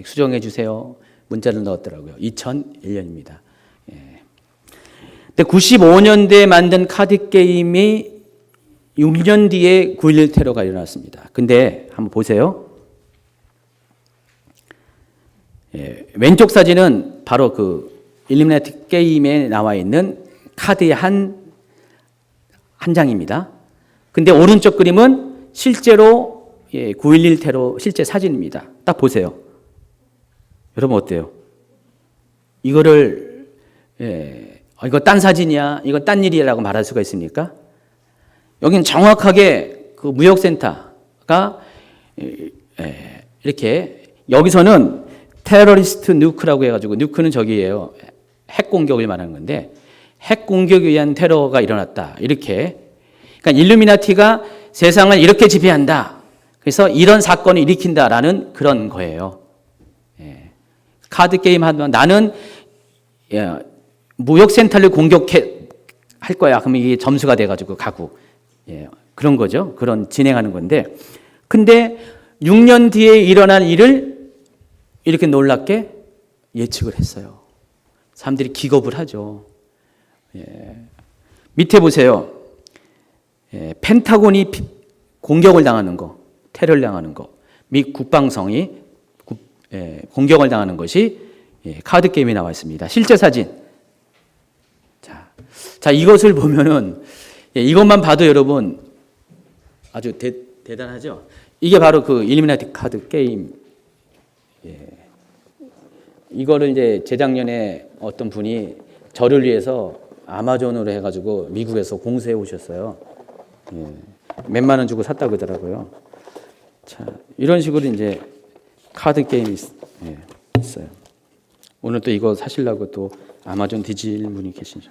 A: 수정해 주세요. 문자를 넣었더라고요. 2001년입니다. 근데 95년대에 만든 카드 게임이 6년 뒤에 9.11 테러가 일어났습니다. 근데 한번 보세요. 왼쪽 사진은 바로 그 일루미나티 게임에 나와 있는 카드의 한 장입니다. 근데 오른쪽 그림은 실제로 9.11 테러 실제 사진입니다. 딱 보세요. 여러분 어때요? 이거를 이거 딴 사진이야, 이거 딴 일이라고 말할 수가 있습니까? 여기는 정확하게 그 무역센터가 이렇게 여기서는 테러리스트 누크라고 해가지고 누크는 저기예요. 핵 공격을 말하는 건데 핵 공격에 의한 테러가 일어났다. 이렇게. 그러니까 일루미나티가 세상을 이렇게 지배한다. 그래서 이런 사건을 일으킨다라는 그런 거예요. 카드 게임 하면 나는 무역센터를 공격할 거야. 그러면 이게 점수가 돼가지고 가고. 그런 거죠. 그런 진행하는 건데. 근데 6년 뒤에 일어날 일을 이렇게 놀랍게 예측을 했어요. 사람들이 기겁을 하죠. 밑에 보세요. 펜타곤이 공격을 당하는 거, 테러를 당하는 거, 미 국방성이 공격을 당하는 것이 카드 게임에 나와 있습니다. 실제 사진. 자, 이것을 보면은 이것만 봐도 여러분 아주 대단하죠. 이게 바로 그 일루미나티 카드 게임. 이거를 이제 재작년에 어떤 분이 저를 위해서 아마존으로 해가지고 미국에서 공수해 오셨어요. 몇만 원 주고 샀다고 그러더라고요. 자, 이런 식으로 이제 카드 게임이 있어요. 오늘 또 이거 사시려고 또 아마존 뒤질 분이 계시죠.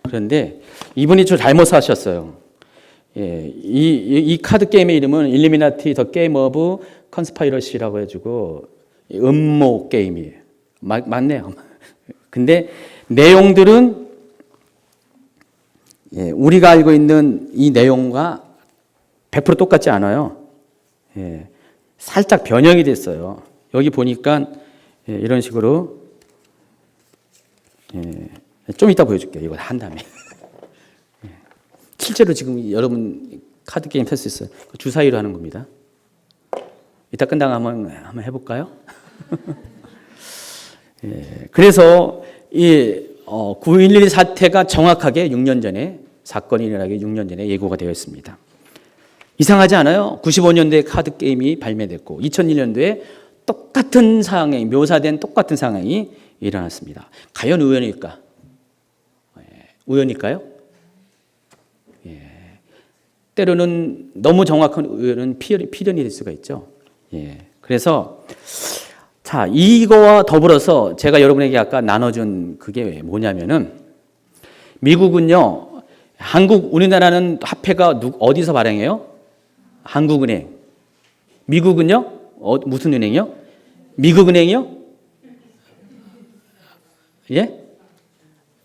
A: 그런데 이분이 좀 잘못 사셨어요. 이 카드 게임의 이름은 일루미나티 더 게임 오브 컨스파이러시라고 해가지고 음모 게임이에요. 맞네요. 근데 내용들은 우리가 알고 있는 이 내용과 100% 똑같지 않아요. 살짝 변형이 됐어요. 여기 보니까 이런 식으로 좀 이따 보여줄게요. 이거 한 다음에. 실제로 지금 여러분 카드 게임 할 수 있어요. 주사위로 하는 겁니다. 이따 끝나고 한번 해볼까요? 그래서 이 9.11 사태가 정확하게 6년 전에 사건이 일어나기 6년 전에 예고가 되어 있습니다. 이상하지 않아요? 95년도에 카드 게임이 발매됐고 2001년도에 똑같은 상황이 묘사된 똑같은 상황이 일어났습니다. 과연 우연일까? 우연일까요? 때로는 너무 정확한 우연은 필연이 될 수가 있죠. 그래서 자, 이거와 더불어서 제가 여러분에게 아까 나눠준 그게 뭐냐면은 미국은요, 우리나라는 화폐가 어디서 발행해요? 한국은행. 미국은요? 무슨 은행이요? 미국은행이요?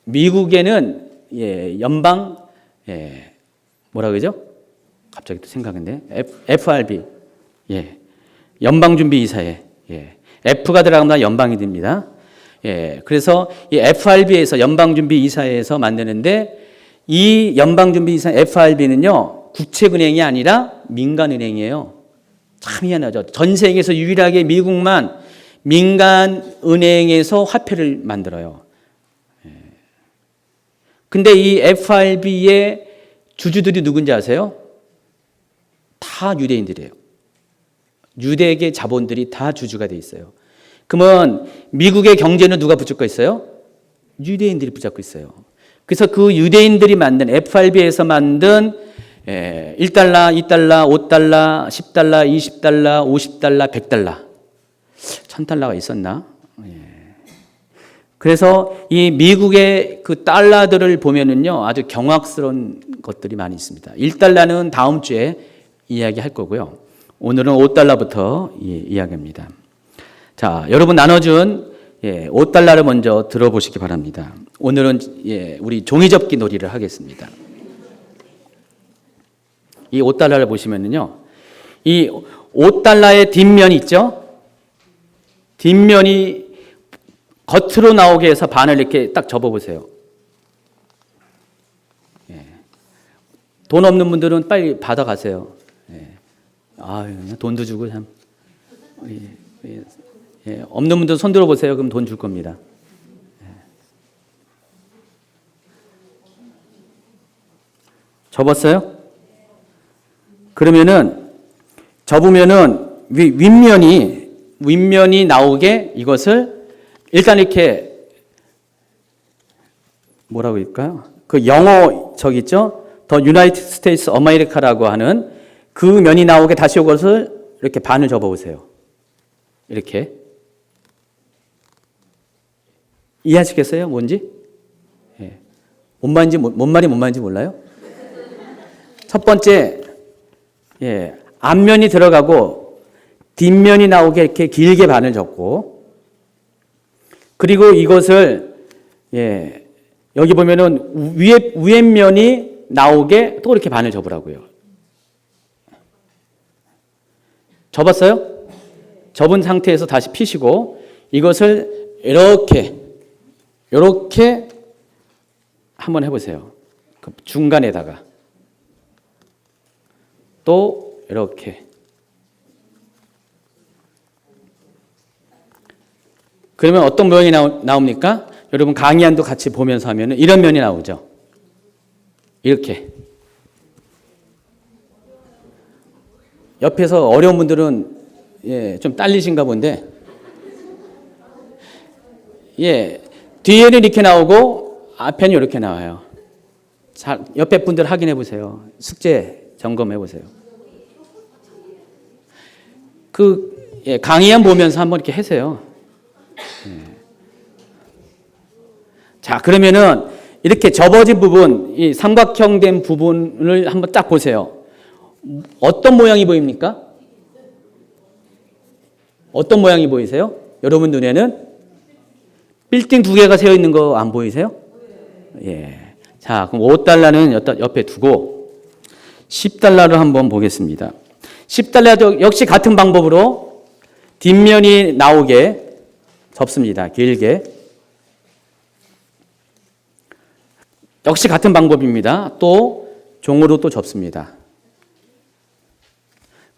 A: 미국에는 연방 뭐라 그러죠? 갑자기 또 생각인데 FRB 연방준비이사회 F가 들어가면 연방이 됩니다. 그래서 이 FRB에서 연방준비이사회에서 만드는데 이 연방준비이사 FRB는요 국책은행이 아니라 민간은행이에요. 참 희한하죠. 전 세계에서 유일하게 미국만 민간은행에서 화폐를 만들어요. 근데 이 FRB의 주주들이 누군지 아세요? 다 유대인들이에요. 유대계 자본들이 다 주주가 돼 있어요. 그러면 미국의 경제는 누가 붙잡고 있어요? 유대인들이 붙잡고 있어요. 그래서 그 유대인들이 만든 FRB에서 만든 1달러, 2달러, 5달러, 10달러, 20달러, 50달러, 100달러, 1000달러가 있었나? 그래서 이 미국의 그 달러들을 보면은요, 아주 경악스러운 것들이 많이 있습니다. 1달러는 다음 주에 이야기할 거고요. 오늘은 5달러부터 이야기합니다. 자, 여러분 나눠준 5달러를 먼저 들어보시기 바랍니다. 오늘은 우리 종이접기 놀이를 하겠습니다. 이 5달러를 보시면은요, 이 5달러의 뒷면 있죠? 뒷면이 겉으로 나오게 해서 반을 이렇게 딱 접어보세요. 예. 돈 없는 분들은 빨리 받아가세요. 예. 돈도 주고 참. 예. 없는 분들 손 들어보세요. 그럼 돈 줄 겁니다. 예. 접었어요? 그러면은 접으면은 윗면이 나오게 이것을 일단 이렇게 뭐라고 할까요? 그 영어 저기 있죠? 더 유나이티드 스테이츠 아메리카라고 하는 그 면이 나오게 다시 이것을 이렇게 반을 접어 보세요. 이렇게. 이해하시겠어요? 뭔지? 예. 뭔 말인지 몰라요? 첫 번째, 예. 앞면이 들어가고 뒷면이 나오게 이렇게 길게 반을 접고, 그리고 이것을, 예. 여기 보면은 위에 면이 나오게 또 이렇게 반을 접으라고요. 접었어요? 접은 상태에서 다시 피시고 이것을 이렇게 한번 해보세요. 그 중간에다가 또 이렇게. 그러면 어떤 모양이 나옵니까? 여러분 강의안도 같이 보면서 하면 이런 면이 나오죠. 이렇게. 옆에서 어려운 분들은 예, 좀 딸리신가 본데, 예, 뒤에는 이렇게 나오고 앞에는 이렇게 나와요. 자, 옆에 분들 확인해 보세요. 숙제 점검해 보세요. 예, 강의안 보면서 한번 이렇게 해세요. 예. 자, 그러면은 이렇게 접어진 부분, 이 삼각형 된 부분을 한번 딱 보세요. 어떤 모양이 보입니까? 어떤 모양이 보이세요? 여러분 눈에는 빌딩 두 개가 세어 있는 거 안 보이세요? 예. 자, 그럼 5달러는 옆에 두고 10달러를 한번 보겠습니다. 10달러도 역시 같은 방법으로 뒷면이 나오게 접습니다. 길게. 역시 같은 방법입니다. 또 종으로 또 접습니다.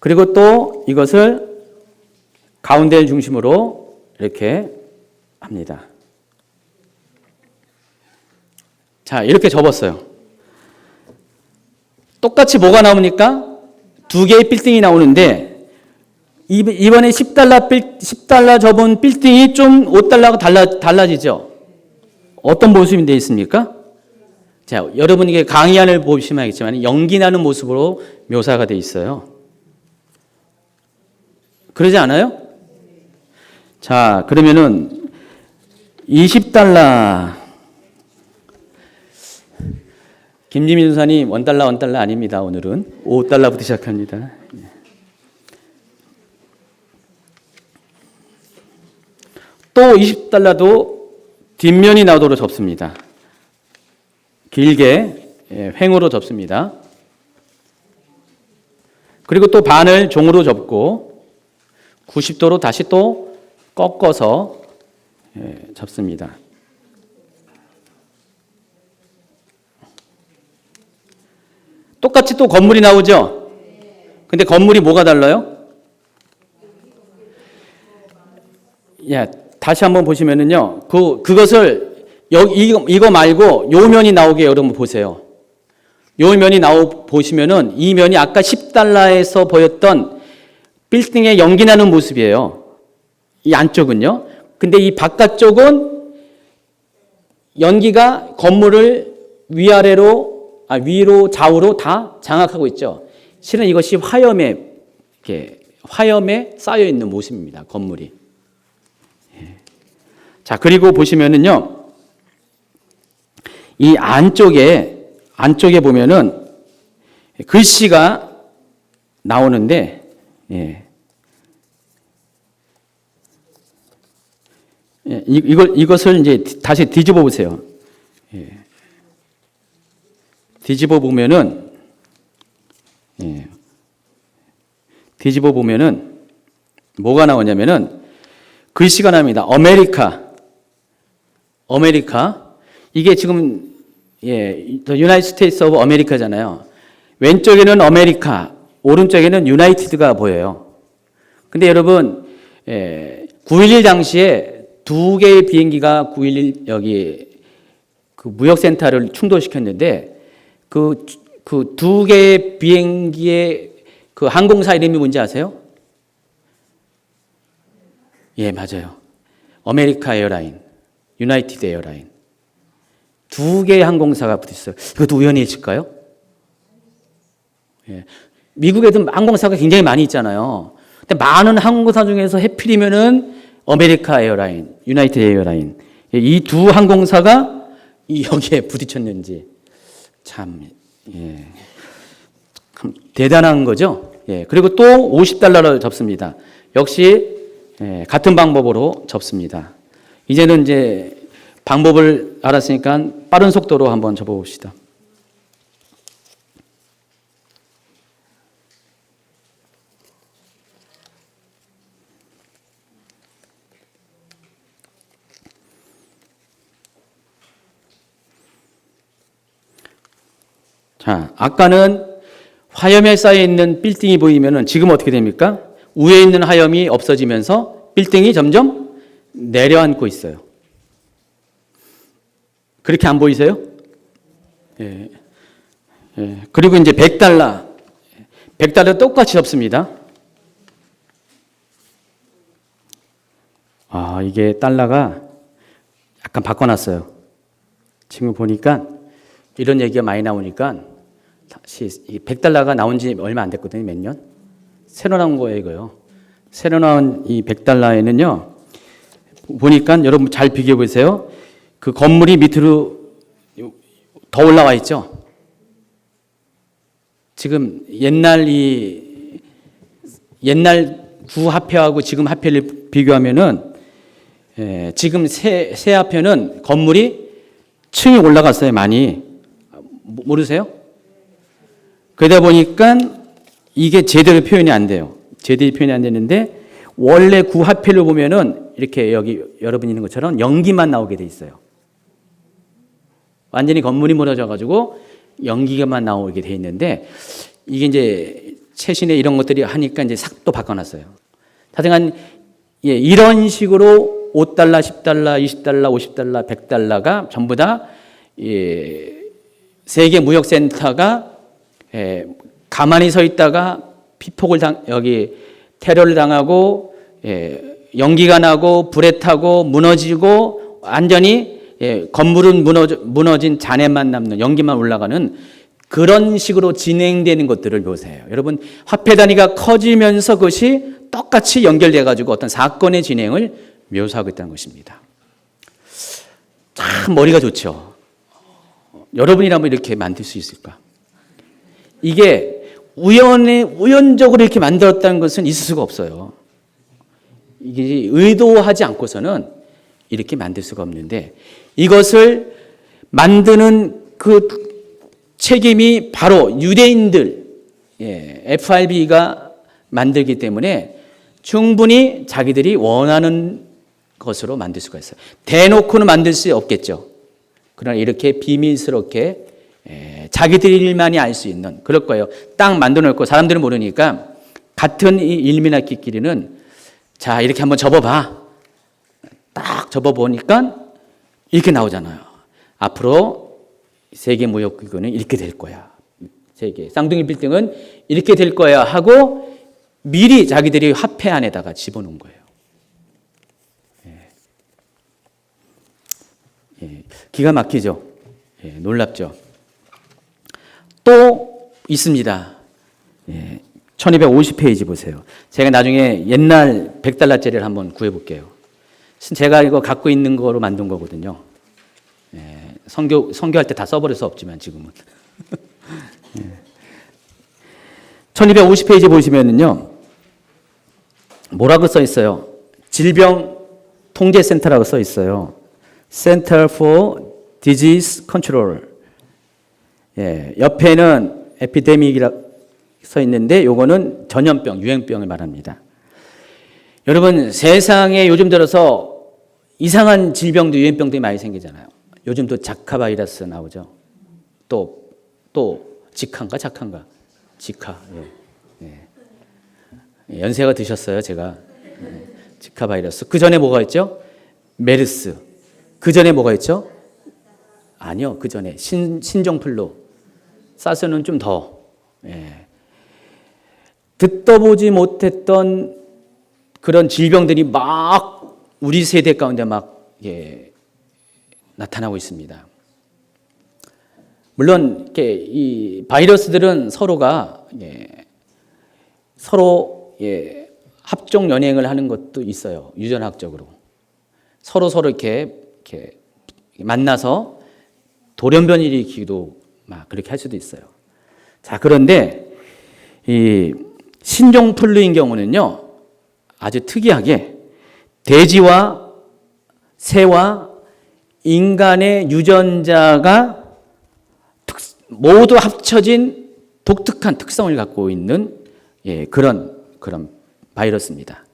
A: 그리고 또 이것을 가운데를 중심으로 이렇게 합니다. 자, 이렇게 접었어요. 똑같이 뭐가 나옵니까? 두 개의 빌딩이 나오는데 이번에 10달러 접은 빌딩이 좀 5달러가 달라지죠? 어떤 모습이 되어 있습니까? 자, 여러분 이게 강의안을 보시면 알겠지만 연기 나는 모습으로 묘사가 되어 있어요. 그러지 않아요? 자, 그러면은 20달러. 김지민 전사님 원달러 아닙니다. 오늘은 5달러부터 시작합니다. 또 20달러도 뒷면이 나오도록 접습니다. 길게 횡으로 접습니다. 그리고 또 반을 종으로 접고 90도로 다시 또 꺾어서 접습니다. 똑같이 또 건물이 나오죠? 근데 건물이 뭐가 달라요? 야, 다시 한번 보시면은요. 그것을 이거 말고 요 면이 나오게 여러분 보세요. 요 면이 보시면은 이 면이 아까 10달러에서 보였던 빌딩에 연기 나는 모습이에요. 이 안쪽은요. 근데 이 바깥쪽은 연기가 건물을 위로 좌우로 다 장악하고 있죠. 실은 이것이 화염에 쌓여 있는 모습입니다. 건물이. 자, 그리고 보시면은요. 이 안쪽에 보면은 글씨가 나오는데, 이것을 이제 다시 뒤집어 보세요. 뒤집어 보면은 뭐가 나오냐면은 글씨가 납니다. 아메리카. 이게 지금 The United States of America잖아요. 왼쪽에는 아메리카, 오른쪽에는 유나이티드가 보여요. 근데 여러분 9.11 당시에 두 개의 비행기가 9.11 여기 그 무역센터를 충돌시켰는데 그 두 개의 비행기의 그 항공사 이름이 뭔지 아세요? 예, 맞아요. 아메리카 에어라인, 유나이티드 에어라인. 두 개의 항공사가 붙었어요. 이것도 우연히 일일까요? 예. 미국에도 항공사가 굉장히 많이 있잖아요. 근데 많은 항공사 중에서 하필이면은 아메리카 에어라인, 유나이티드 에어라인. 이 두 항공사가 여기에 부딪혔는지 참, 예. 참 대단한 거죠. 예. 그리고 또 $50를 접습니다. 역시 같은 방법으로 접습니다. 이제는 이제 방법을 알았으니까 빠른 속도로 한번 접어봅시다. 자, 아까는 화염에 쌓여 있는 빌딩이 보이면은 지금 어떻게 됩니까? 위에 있는 화염이 없어지면서 빌딩이 점점 내려앉고 있어요. 그렇게 안 보이세요? 예. 예. 그리고 이제 $100 똑같이 접습니다. 아, 이게 달러가 약간 바꿔놨어요. 지금 보니까 이런 얘기가 많이 나오니까 다시 $100가 나온 지 얼마 안 됐거든요. 몇 년? 새로 나온 거예요, 이거요. 새로 나온 이 $100에는요, 보니까 여러분 잘 비교해 보세요. 그 건물이 밑으로 더 올라와 있죠. 지금 옛날 구화폐하고 지금 화폐를 비교하면은 지금 새 화폐는 건물이 층이 올라갔어요, 많이. 모르세요? 그러다 보니까 이게 제대로 표현이 안 돼요. 제대로 표현이 안 되는데 원래 구화폐를 보면은 이렇게 여기 여러분 있는 것처럼 연기만 나오게 돼 있어요. 완전히 건물이 무너져 가지고 연기만 나오게 돼 있는데 이게 이제 최신의 이런 것들이 하니까 이제 싹 또 바꿔놨어요. 하여간 이런 식으로 $5, $10, $20, $50, $100가 전부 다 세계 무역센터가 가만히 서 있다가 피폭을 여기 테러를 당하고 연기가 나고 불에 타고 무너지고 완전히 건물은 무너진 잔해만 남는 연기만 올라가는 그런 식으로 진행되는 것들을 묘사해요. 여러분 화폐 단위가 커지면서 그것이 똑같이 연결돼 가지고 어떤 사건의 진행을 묘사하고 있다는 것입니다. 참 머리가 좋죠. 여러분이라면 이렇게 만들 수 있을까? 이게 우연적으로 이렇게 만들었다는 것은 있을 수가 없어요. 이게 의도하지 않고서는 이렇게 만들 수가 없는데 이것을 만드는 그 책임이 바로 유대인들, FRB가 만들기 때문에 충분히 자기들이 원하는 것으로 만들 수가 있어요. 대놓고는 만들 수 없겠죠. 그러나 이렇게 비밀스럽게 자기들만이 알 수 있는 그럴 거예요. 딱 만들어 놓고 사람들은 모르니까 같은 이 일미나키끼리는 자 이렇게 한번 접어봐. 딱 접어보니까 이렇게 나오잖아요. 앞으로 세계무역기구는 이렇게 될 거야. 세계 쌍둥이 빌딩은 이렇게 될 거야 하고 미리 자기들이 화폐 안에다가 집어넣은 거예요. 기가 막히죠. 놀랍죠. 또 있습니다. 1250페이지 보세요. 제가 나중에 옛날 $100짜리를 한번 구해볼게요. 제가 이거 갖고 있는 거로 만든 거거든요. 선교할 때 다 써버릴 수 없지만 지금은. 1250페이지 보시면은요, 뭐라고 써 있어요? 질병 통제센터라고 써 있어요. Center for Disease Control. 옆에는 에피데믹이라고 써 있는데 요거는 전염병, 유행병을 말합니다. 여러분, 세상에 요즘 들어서 이상한 질병도 유행병들이 많이 생기잖아요. 요즘 또 자카 바이러스 나오죠. 또 지카인가 자카인가? 지카. 예. 예. 연세가 드셨어요, 제가. 지카 바이러스. 그 전에 뭐가 있죠? 메르스. 그 전에 뭐가 있죠? 아니요, 그 전에 신종플루. 사스는 좀 더. 예. 듣도 보지 못했던 그런 질병들이 막 우리 세대 가운데 막 나타나고 있습니다. 물론 이렇게 이 바이러스들은 서로가 서로 합종 연행을 하는 것도 있어요. 유전학적으로 서로 이렇게 만나서 돌연변이를 일으키기도 막 그렇게 할 수도 있어요. 자, 그런데 이 신종플루인 경우는요, 아주 특이하게 돼지와 새와 인간의 유전자가 모두 합쳐진 독특한 특성을 갖고 있는 그런 바이러스입니다.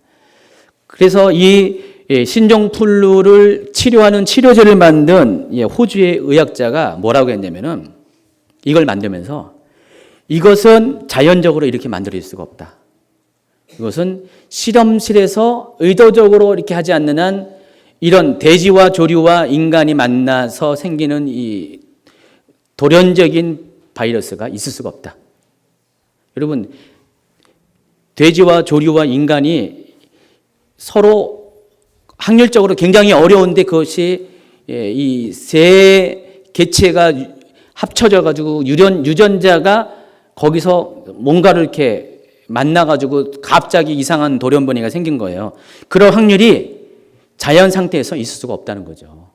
A: 그래서 이 신종플루를 치료하는 치료제를 만든 호주의 의학자가 뭐라고 했냐면은 이걸 만들면서 이것은 자연적으로 이렇게 만들어질 수가 없다. 이것은 실험실에서 의도적으로 이렇게 하지 않는 한 이런 돼지와 조류와 인간이 만나서 생기는 이 돌연적인 바이러스가 있을 수가 없다. 여러분, 돼지와 조류와 인간이 서로 확률적으로 굉장히 어려운데 그것이 이 세 개체가 합쳐져 가지고 유전자가 거기서 뭔가를 이렇게 만나가지고 갑자기 이상한 돌연변이가 생긴 거예요. 그럴 확률이 자연 상태에서 있을 수가 없다는 거죠.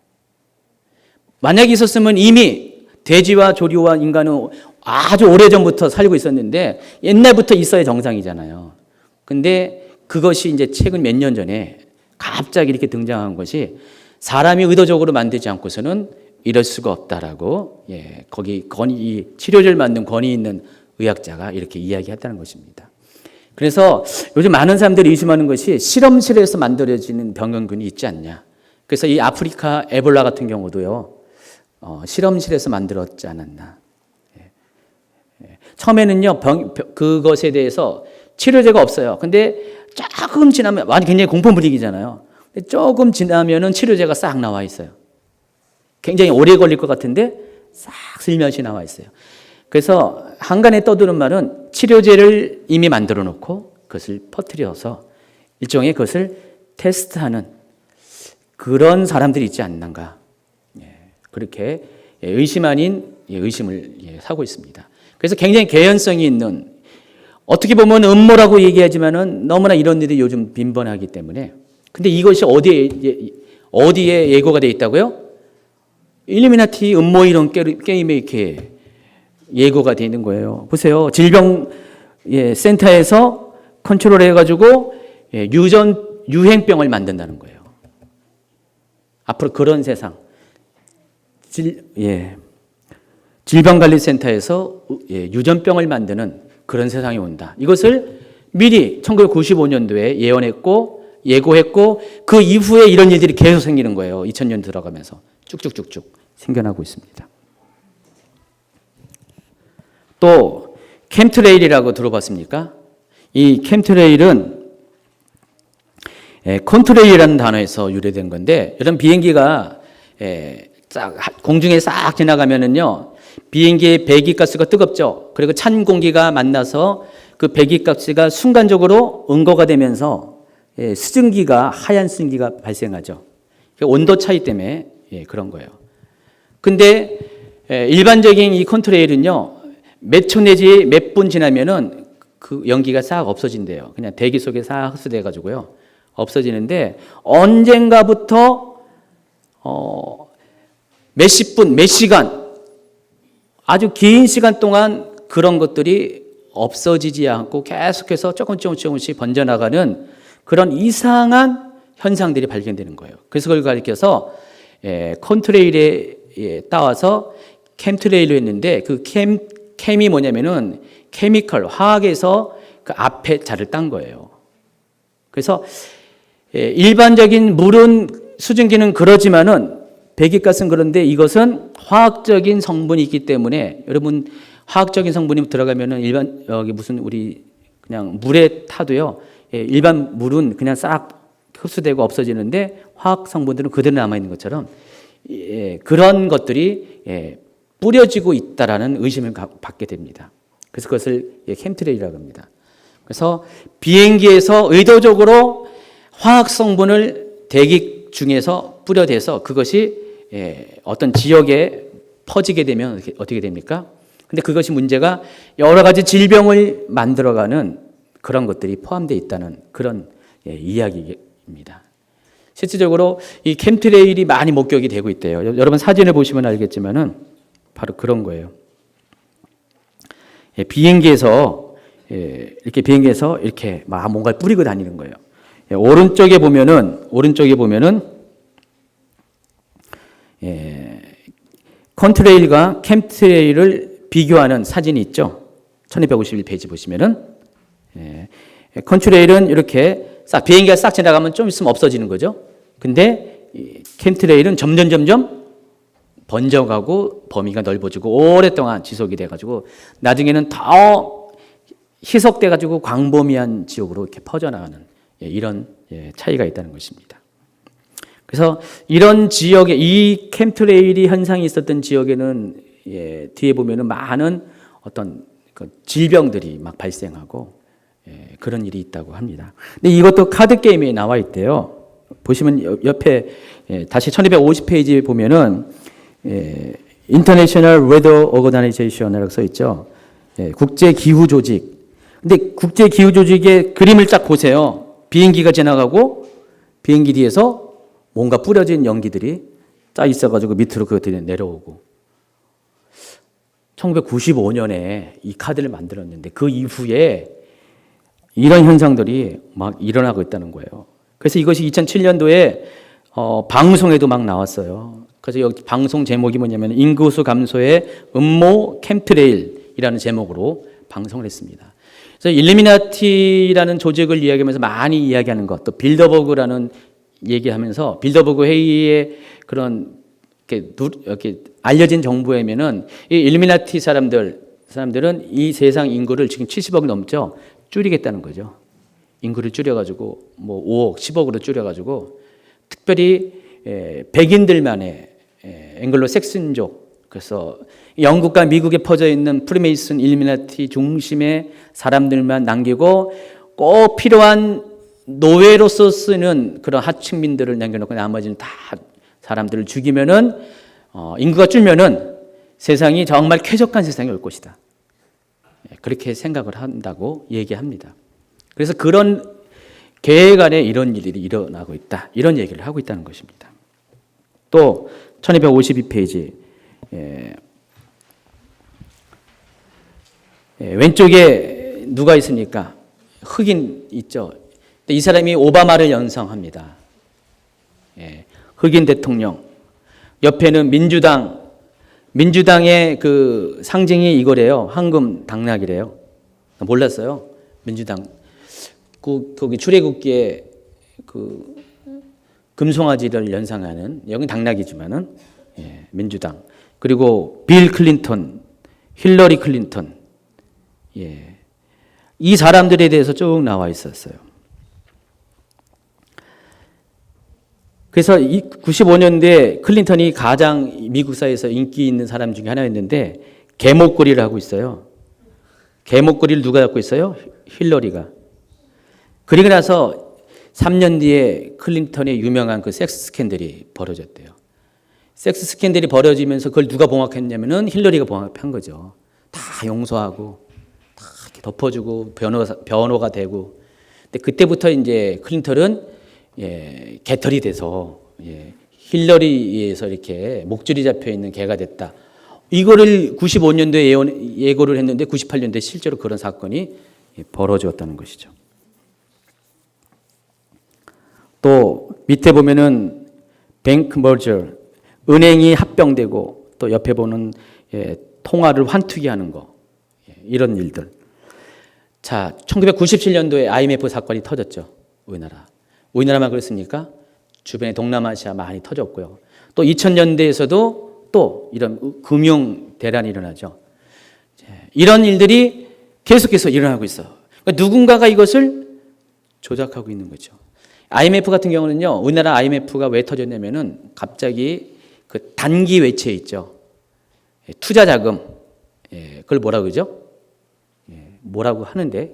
A: 만약에 있었으면 이미 돼지와 조류와 인간은 아주 오래전부터 살고 있었는데 옛날부터 있어야 정상이잖아요. 근데 그것이 이제 최근 몇 년 전에 갑자기 이렇게 등장한 것이 사람이 의도적으로 만들지 않고서는 이럴 수가 없다라고 거기 이 치료제를 만든 권위 있는 의학자가 이렇게 이야기했다는 것입니다. 그래서 요즘 많은 사람들이 의심하는 것이 실험실에서 만들어지는 병원균이 있지 않냐. 그래서 이 아프리카 에볼라 같은 경우도요, 실험실에서 만들었지 않았나. 처음에는요, 그것에 대해서 치료제가 없어요. 근데 조금 지나면, 굉장히 공포 분위기잖아요. 조금 지나면은 치료제가 싹 나와 있어요. 굉장히 오래 걸릴 것 같은데 싹 슬며시 나와 있어요. 그래서 한간에 떠드는 말은 치료제를 이미 만들어 놓고 그것을 퍼뜨려서 일종의 그것을 테스트하는 그런 사람들이 있지 않는가. 그렇게 의심 아닌 의심을 사고 있습니다. 그래서 굉장히 개연성이 있는, 어떻게 보면 음모라고 얘기하지만은 너무나 이런 일이 요즘 빈번하기 때문에. 근데 이것이 어디에 예고가 되어 있다고요? 일루미나티 음모 이론 게임에 이렇게 예고가 되어 있는 거예요. 보세요. 질병 센터에서 컨트롤 해가지고 유행병을 만든다는 거예요. 앞으로 그런 세상. 질병관리센터에서 유전병을 만드는 그런 세상이 온다. 이것을 미리 1995년도에 예고했고 그 이후에 이런 일들이 계속 생기는 거예요. 2000년 들어가면서 쭉쭉쭉쭉 생겨나고 있습니다. 또 캠트레일이라고 들어봤습니까? 이 캠트레일은 컨트레일이라는 단어에서 유래된 건데, 이런 비행기가 공중에 싹 지나가면은요, 비행기의 배기가스가 뜨겁죠. 그리고 찬 공기가 만나서 그 배기가스가 순간적으로 응고가 되면서 하얀 수증기가 발생하죠. 온도 차이 때문에 그런 거예요. 근데 일반적인 이 컨트레일은요, 몇 초 내지 몇 분 지나면은 그 연기가 싹 없어진대요. 그냥 대기 속에 싹 흡수돼 가지고요, 없어지는데 언젠가부터 몇십 분, 몇 시간, 아주 긴 시간 동안 그런 것들이 없어지지 않고 계속해서 조금씩 번져나가는 그런 이상한 현상들이 발견되는 거예요. 그래서 그걸 가리켜서 컨트레일에 따와서 캠트레일로 했는데, 그 캠이 뭐냐면은 케미컬, 화학에서 그 앞에 자를 딴 거예요. 그래서 일반적인 물은 수증기는 그러지만은 배기가스는 그런데 이것은 화학적인 성분이 있기 때문에 여러분 화학적인 성분이 들어가면은 일반 여기 무슨 우리 그냥 물에 타도요. 일반 물은 그냥 싹 흡수되고 없어지는데 화학 성분들은 그대로 남아 있는 것처럼 그런 것들이 뿌려지고 있다라는 의심을 받게 됩니다. 그래서 그것을 캠트레일이라고 합니다. 그래서 비행기에서 의도적으로 화학 성분을 대기 중에서 뿌려대서 그것이 어떤 지역에 퍼지게 되면 어떻게 됩니까? 근데 그것이 문제가 여러 가지 질병을 만들어가는 그런 것들이 포함되어 있다는 그런 이야기입니다. 실질적으로 이 캠트레일이 많이 목격이 되고 있대요. 여러분 사진을 보시면 알겠지만은 바로 그런 거예요. 비행기에서 이렇게 막 뭔가를 뿌리고 다니는 거예요. 오른쪽에 보면은 컨트레일과 캠트레일을 비교하는 사진이 있죠. 1251페이지 보시면은 컨트레일은 이렇게 싹 비행기가 싹 지나가면 좀 있으면 없어지는 거죠. 근데 캠트레일은 점점 번져가고 범위가 넓어지고 오랫동안 지속이 돼가지고 나중에는 더 희석돼가지고 광범위한 지역으로 이렇게 퍼져나가는 이런 차이가 있다는 것입니다. 그래서 이런 지역에 이 캠트레일이 현상이 있었던 지역에는 뒤에 보면은 많은 어떤 그 질병들이 막 발생하고 그런 일이 있다고 합니다. 근데 이것도 카드 게임에 나와 있대요. 보시면 옆에 다시 1250페이지 보면은 International Weather Organization이라고 써 있죠. 국제 기후 조직. 근데 국제 기후 조직의 그림을 쫙 보세요. 비행기가 지나가고 비행기 뒤에서 뭔가 뿌려진 연기들이 쫙 있어가지고 밑으로 그것들이 내려오고. 1995년에 이 카드를 만들었는데 그 이후에 이런 현상들이 막 일어나고 있다는 거예요. 그래서 이것이 2007년도에 방송에도 막 나왔어요. 그래서 여기 방송 제목이 뭐냐면 인구수 감소의 음모 캠트레일이라는 제목으로 방송을 했습니다. 그래서 일루미나티라는 조직을 이야기하면서 많이 이야기하는 것, 또 빌더버그라는 얘기하면서 빌더버그 회의의 그런 이렇게 알려진 정보에면은 이 일루미나티 사람들은 이 세상 인구를 지금 70억 넘죠. 줄이겠다는 거죠. 인구를 줄여가지고 뭐 5억, 10억으로 줄여가지고 특별히 백인들만의 앵글로 색슨족, 그래서 영국과 미국에 퍼져 있는 프리메이슨 일루미나티 중심의 사람들만 남기고 꼭 필요한 노예로서 쓰는 그런 하층민들을 남겨놓고 나머지는 다 사람들을 죽이면은 인구가 줄면은 세상이 정말 쾌적한 세상이 올 것이다. 그렇게 생각을 한다고 얘기합니다. 그래서 그런 계획 안에 이런 일들이 일어나고 있다. 이런 얘기를 하고 있다는 것입니다. 또 1252페이지 왼쪽에 누가 있습니까? 흑인 있죠. 이 사람이 오바마를 연상합니다. 흑인 대통령. 옆에는 민주당의 그 상징이 이거래요. 황금 당나귀래요. 몰랐어요. 민주당. 거기 출애굽기에 그 금송아지를 연상하는 여기 당나귀지만은 민주당. 그리고 빌 클린턴, 힐러리 클린턴. 이 사람들에 대해서 쭉 나와 있었어요. 그래서 95년도에 클린턴이 가장 미국 사회에서 인기 있는 사람 중에 하나였는데 개목걸이를 하고 있어요. 개목걸이를 누가 갖고 있어요? 힐러리가. 그리고 나서 3년 뒤에 클린턴의 유명한 그 섹스 스캔들이 벌어졌대요. 섹스 스캔들이 벌어지면서 그걸 누가 봉합했냐면은 힐러리가 봉합한 거죠. 다 용서하고 다 이렇게 덮어주고 변호가 되고. 근데 그때부터 이제 클린턴은 개털이 돼서 힐러리에서 이렇게 목줄이 잡혀 있는 개가 됐다. 이거를 95년도에 예고를 했는데 98년도에 실제로 그런 사건이 벌어졌다는 것이죠. 또 밑에 보면은 뱅크 머저, 은행이 합병되고 또 옆에 보는 통화를 환투기 하는 거, 이런 일들. 자, 1997년도에 IMF 사건이 터졌죠. 우리나라. 우리나라만 그렇습니까? 주변에 동남아시아 많이 터졌고요. 또 2000년대에서도 또 이런 금융 대란이 일어나죠. 이런 일들이 계속해서 일어나고 있어요. 그러니까 누군가가 이것을 조작하고 있는 거죠. IMF 같은 경우는요, 우리나라 IMF가 왜 터졌냐면은 갑자기 그 단기 외채 있죠. 투자 자금. 그걸 뭐라고 그러죠? 뭐라고 하는데,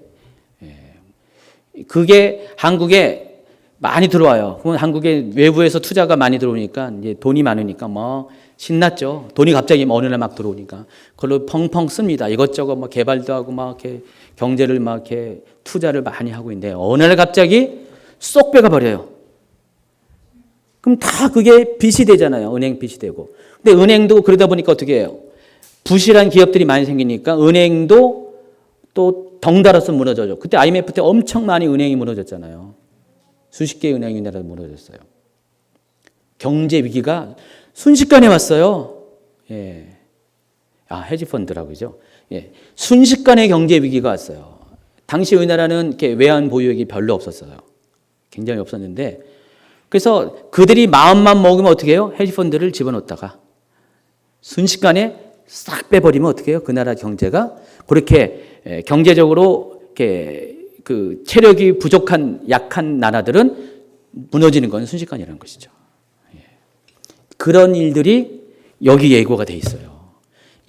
A: 그게 한국에 많이 들어와요. 그러면 한국에 외부에서 투자가 많이 들어오니까 이제 돈이 많으니까 뭐 신났죠. 돈이 갑자기 어느 날 막 들어오니까 그걸로 펑펑 씁니다. 이것저것 뭐 개발도 하고 막 이렇게 경제를 막 이렇게 투자를 많이 하고 있는데 어느 날 갑자기 쏙 빼가 버려요. 그럼 다 그게 빚이 되잖아요. 은행 빚이 되고. 근데 은행도 그러다 보니까 어떻게 해요? 부실한 기업들이 많이 생기니까 은행도 또 덩달아서 무너져죠. 그때 IMF 때 엄청 많이 은행이 무너졌잖아요. 수십 개의 은행이 우리나라에 무너졌어요. 경제 위기가 순식간에 왔어요. 헤지펀드라고 그러죠. 순식간에 경제 위기가 왔어요. 당시 우리나라는 이렇게 외환 보유액이 별로 없었어요. 굉장히 없었는데, 그래서 그들이 마음만 먹으면 어떻게 해요? 헤지펀드를 집어넣다가 순식간에 싹 빼버리면 어떻게 해요? 그 나라 경제가 그렇게 경제적으로 이렇게 그 체력이 부족한 약한 나라들은 무너지는 건 순식간이라는 것이죠. 그런 일들이 여기 예고가 돼 있어요.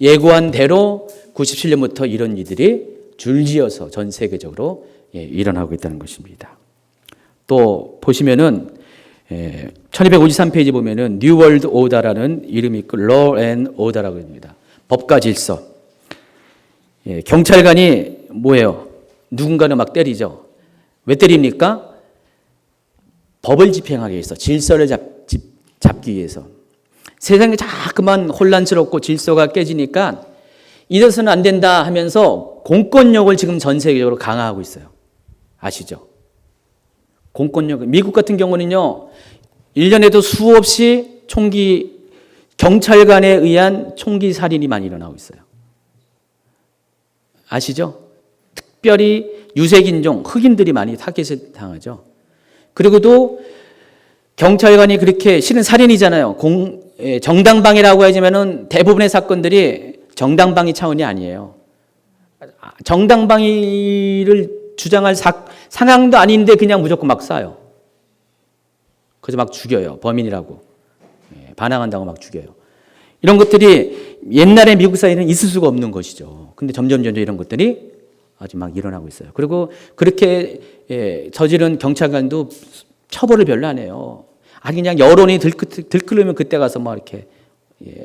A: 예고한 대로 97년부터 이런 일들이 줄지어서 전 세계적으로 일어나고 있다는 것입니다. 또 보시면은 1253페이지 보면은 뉴 월드 오더라는 이름이 있고 Law and Order라고 합니다. 법과 질서. 경찰관이 뭐예요? 누군가를 막 때리죠. 왜 때립니까? 법을 집행하기 위해서, 질서를 잡기 위해서. 세상이 자꾸만 혼란스럽고 질서가 깨지니까 이래서는 안 된다 하면서 공권력을 지금 전 세계적으로 강화하고 있어요. 아시죠? 공권력. 미국 같은 경우는요, 1년에도 수없이 경찰관에 의한 총기 살인이 많이 일어나고 있어요. 아시죠? 특별히 유색인종, 흑인들이 많이 타겟을 당하죠. 그리고도 경찰관이 그렇게 실은 살인이잖아요. 정당방위라고 하지만은 대부분의 사건들이 정당방위 차원이 아니에요. 정당방위를 주장할 상황도 아닌데 그냥 무조건 막 쏴요. 그래서 막 죽여요. 범인이라고. 반항한다고 막 죽여요. 이런 것들이 옛날에 미국 사회는 있을 수가 없는 것이죠. 근데 점점 이런 것들이 아주 막 일어나고 있어요. 그리고 그렇게 저지른 경찰관도 처벌을 별로 안 해요. 아니 그냥 여론이 들끓으면 그때 가서 막 이렇게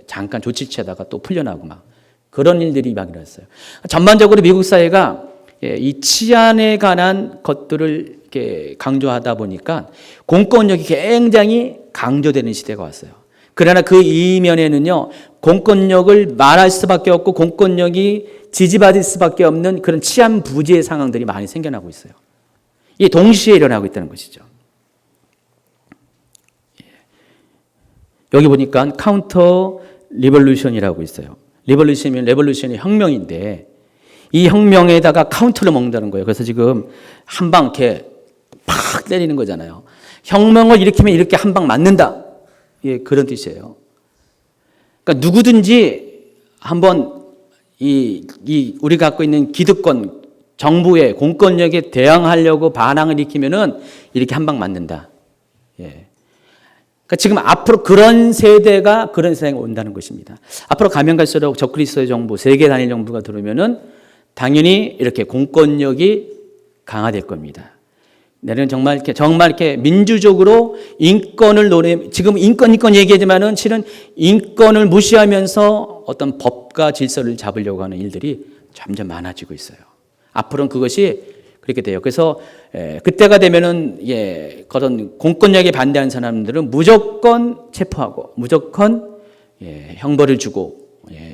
A: 잠깐 조치 취하다가 또 풀려나고 막 그런 일들이 막 일어났어요. 전반적으로 미국 사회가 이 치안에 관한 것들을 이렇게 강조하다 보니까 공권력이 굉장히 강조되는 시대가 왔어요. 그러나 그 이면에는요, 공권력을 말할 수밖에 없고 공권력이 지지받을 수밖에 없는 그런 치안 부재의 상황들이 많이 생겨나고 있어요. 이게 동시에 일어나고 있다는 것이죠. 여기 보니까 카운터 리볼루션이라고 있어요. 레볼루션이 혁명인데 이 혁명에다가 카운터를 먹는다는 거예요. 그래서 지금 한 방 이렇게 팍 때리는 거잖아요. 혁명을 일으키면 이렇게 한 방 맞는다. 그런 뜻이에요. 그러니까 누구든지 한번 우리가 갖고 있는 기득권, 정부의 공권력에 대항하려고 반항을 일으키면은 이렇게 한 방 맞는다. 그러니까 지금 앞으로 그런 세대가 그런 세상에 온다는 것입니다. 앞으로 가면 갈수록 적그리스도의 정부, 세계 단일 정부가 들어오면은 당연히 이렇게 공권력이 강화될 겁니다. 내는 정말 이렇게 민주적으로 인권을 지금 인권 얘기하지만은 실은 인권을 무시하면서 어떤 법과 질서를 잡으려고 하는 일들이 점점 많아지고 있어요. 앞으로는 그것이 그렇게 돼요. 그래서 그때가 되면은 그런 공권력에 반대하는 사람들은 무조건 체포하고 무조건 형벌을 주고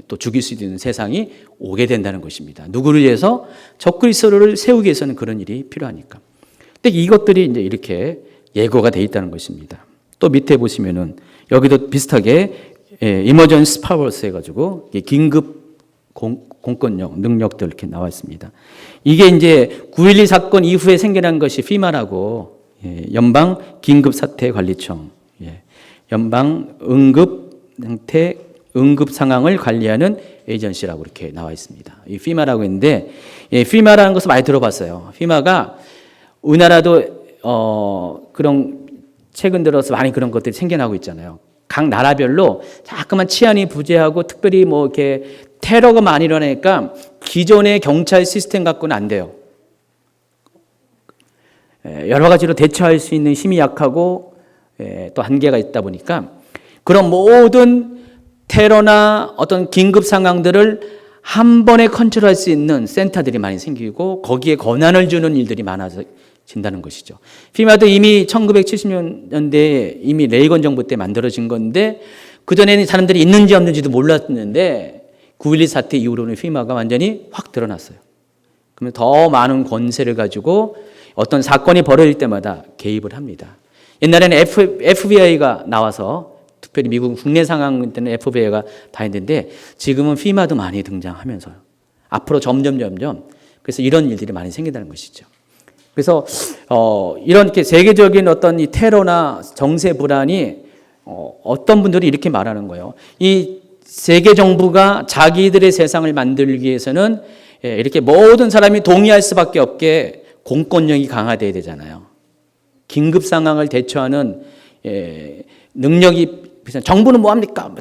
A: 또 죽일 수 있는 세상이 오게 된다는 것입니다. 누구를 위해서? 적그리스도를 세우기 위해서는 그런 일이 필요하니까. 근데 이것들이 이제 이렇게 예고가 돼 있다는 것입니다. 또 밑에 보시면은 여기도 비슷하게 emergency powers 해가지고 긴급 공권력, 능력들 이렇게 나와 있습니다. 이게 이제 9.12 사건 이후에 생겨난 것이 FEMA라고 예, 연방 긴급사태관리청, 예, 연방 응급 상황을 관리하는 에이전시라고 이렇게 나와 있습니다. 이 FEMA라고 있는데, 예, FEMA라는 것을 많이 들어봤어요. FEMA가 우리나라도 그런 최근 들어서 많이 그런 것들이 생겨나고 있잖아요. 각 나라별로 자꾸만 치안이 부재하고 특별히 뭐 이렇게 테러가 많이 일어나니까 기존의 경찰 시스템 갖고는 안 돼요. 여러 가지로 대처할 수 있는 힘이 약하고 또 한계가 있다 보니까 그런 모든 테러나 어떤 긴급 상황들을 한 번에 컨트롤할 수 있는 센터들이 많이 생기고 거기에 권한을 주는 일들이 많아진다는 것이죠. FEMA도 이미 1970년대에 이미 레이건 정부 때 만들어진 건데 그전에는 사람들이 있는지 없는지도 몰랐는데 9.12 사태 이후로는 FEMA가 완전히 확 드러났어요. 그러면 더 많은 권세를 가지고 어떤 사건이 벌어질 때마다 개입을 합니다. 옛날에는 FBI가 나와서 특별히 미국 국내 상황 때는 FBI가 다 했는데 지금은 FEMA도 많이 등장하면서요. 앞으로 점점 그래서 이런 일들이 많이 생긴다는 것이죠. 그래서 이렇게 세계적인 어떤 이 테러나 정세 불안이 어떤 분들이 이렇게 말하는 거예요. 이 세계 정부가 자기들의 세상을 만들기 위해서는 이렇게 모든 사람이 동의할 수밖에 없게 공권력이 강화돼야 되잖아요. 긴급 상황을 대처하는 능력이 정부는 뭐 합니까?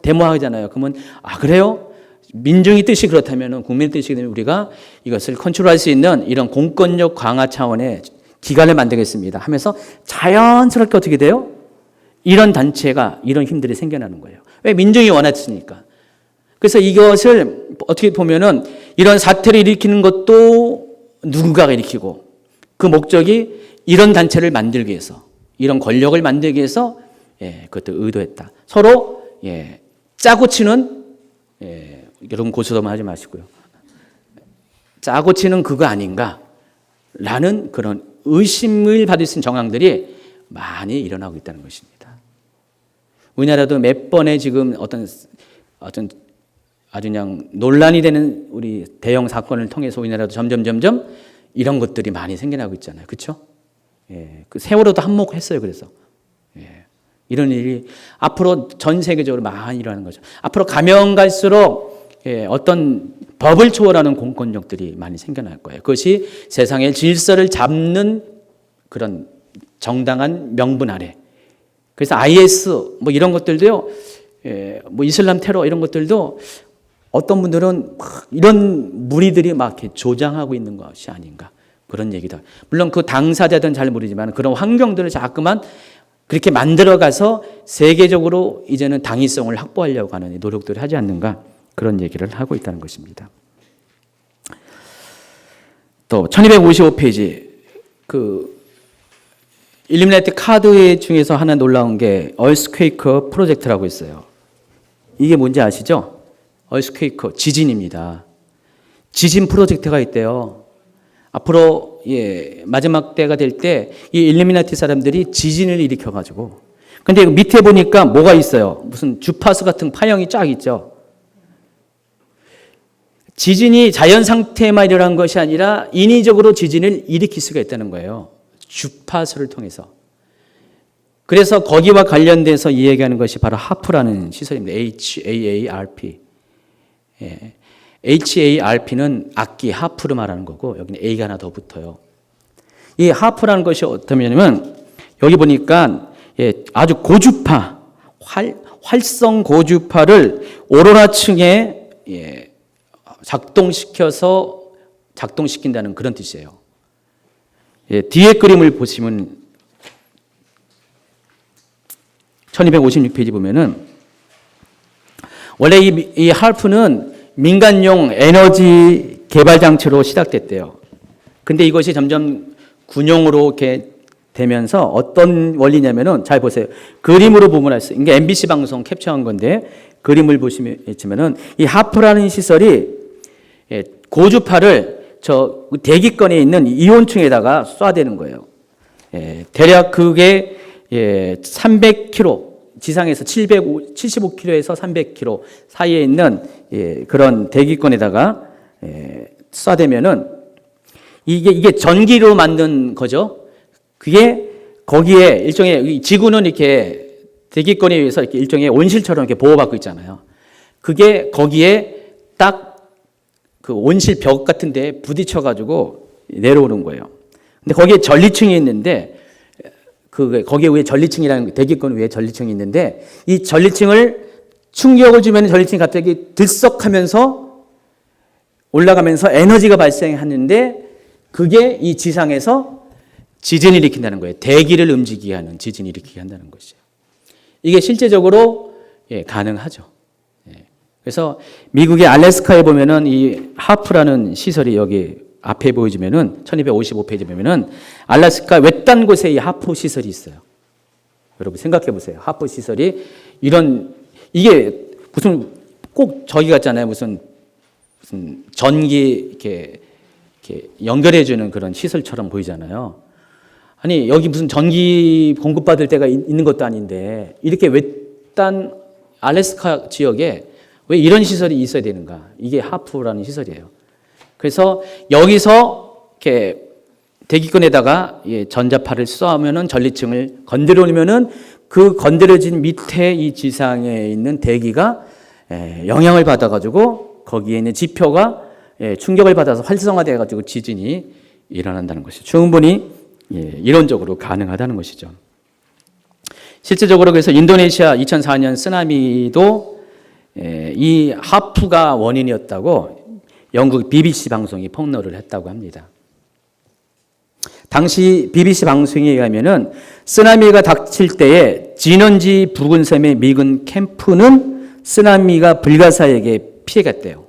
A: 데모하잖아요. 그러면 그래요? 민중의 뜻이 그렇다면 국민의 뜻이 되면 우리가 이것을 컨트롤할 수 있는 이런 공권력 강화 차원의 기관을 만들겠습니다 하면서 자연스럽게 어떻게 돼요? 이런 단체가 이런 힘들이 생겨나는 거예요. 왜? 민중이 원했으니까. 그래서 이것을 어떻게 보면은 이런 사태를 일으키는 것도 누군가가 일으키고 그 목적이 이런 단체를 만들기 위해서 이런 권력을 만들기 위해서 그것도 의도했다. 서로 짜고 치는 여러분 고소도만 하지 마시고요. 짜고 치는 그거 아닌가라는 그런 의심을 받을 수 있는 정황들이 많이 일어나고 있다는 것입니다. 우리나라도 몇 번의 지금 어떤 아주 그냥 논란이 되는 우리 대형 사건을 통해서 우리나라도 점점 이런 것들이 많이 생겨나고 있잖아요. 그렇죠? 그 세월호도 한몫했어요. 그래서 이런 일이 앞으로 전 세계적으로 많이 일어나는 거죠. 앞으로 가면 갈수록 어떤 법을 초월하는 공권력들이 많이 생겨날 거예요. 그것이 세상의 질서를 잡는 그런 정당한 명분 아래. 그래서 IS 뭐 이런 것들도요, 뭐 이슬람 테러 이런 것들도 어떤 분들은 이런 무리들이 막 이렇게 조장하고 있는 것이 아닌가 그런 얘기다. 물론 그 당사자들은 잘 모르지만 그런 환경들을 자꾸만 그렇게 만들어가서 세계적으로 이제는 당위성을 확보하려고 하는 노력들을 하지 않는가 그런 얘기를 하고 있다는 것입니다. 또 1255페이지 그 일루미나티 카드 중에서 하나 놀라운 게 얼스퀘이커 프로젝트라고 있어요. 이게 뭔지 아시죠? 얼스퀘이커 지진입니다. 지진 프로젝트가 있대요. 앞으로 마지막 때가 될 때 이 일루미나티 사람들이 지진을 일으켜 가지고 근데 밑에 보니까 뭐가 있어요? 무슨 주파수 같은 파형이 쫙 있죠. 지진이 자연 상태에만 일어난 것이 아니라 인위적으로 지진을 일으킬 수가 있다는 거예요. 주파수를 통해서. 그래서 거기와 관련돼서 이야기하는 것이 바로 하프라는 시설입니다. HAARP. HARP는 악기 하프를 말하는 거고 여기는 A가 하나 더 붙어요. 이 하프라는 것이 어떤 면이냐면 여기 보니까 아주 고주파, 활성 고주파를 오로라층에 작동시킨다는 그런 뜻이에요. 뒤에 그림을 보시면 1256페이지 보면은 원래 이 하프는 민간용 에너지 개발 장치로 시작됐대요. 근데 이것이 점점 군용으로 이렇게 되면서 어떤 원리냐면은 잘 보세요. 그림으로 보면 알 수 있어요. 이게 MBC 방송 캡처한 건데 그림을 보시면은 이 하프라는 시설이 고주파를 저 대기권에 있는 이온층에다가 쏴대는 거예요. 대략 그게 300km 지상에서 75km에서 300km 사이에 있는 그런 대기권에다가 쏴대면은 이게 전기로 만든 거죠. 그게 거기에 일종의 지구는 이렇게 대기권에 의해서 이렇게 일종의 온실처럼 이렇게 보호받고 있잖아요. 그게 거기에 딱 그 온실 벽 같은 데 부딪혀가지고 내려오는 거예요. 근데 거기에 전리층이 있는데 거기에 위에 전리층이라는 대기권 위에 전리층이 있는데 이 전리층을 충격을 주면 전리층이 갑자기 들썩하면서 올라가면서 에너지가 발생하는데 그게 이 지상에서 지진을 일으킨다는 거예요. 대기를 움직이게 하는 지진을 일으키게 한다는 것이에요. 이게 실제적으로 가능하죠. 그래서 미국의 알래스카에 보면은 이 하프라는 시설이 여기 앞에 보여주면은 1255페이지 보면은 알래스카 외딴 곳에 이 하프 시설이 있어요. 여러분 생각해 보세요. 하프 시설이 이게 무슨 꼭 저기 같잖아요. 무슨 전기 이렇게 연결해 주는 그런 시설처럼 보이잖아요. 아니 여기 무슨 전기 공급받을 데가 있는 것도 아닌데 이렇게 외딴 알래스카 지역에 왜 이런 시설이 있어야 되는가? 이게 하프라는 시설이에요. 그래서 여기서 이렇게 대기권에다가 전자파를 쏘면은 전리층을 건드려 놓으면은 그 건드려진 밑에 이 지상에 있는 대기가 영향을 받아가지고 거기에 있는 지표가 충격을 받아서 활성화돼가지고 지진이 일어난다는 것이죠. 충분히 이론적으로 가능하다는 것이죠. 실제적으로 그래서 인도네시아 2004년 쓰나미도 이 하프가 원인이었다고 영국 BBC 방송이 폭로를 했다고 합니다. 당시 BBC 방송에 의하면은 쓰나미가 닥칠 때에 진원지 부근섬의 미군 캠프는 쓰나미가 불가사에게 피해갔대요.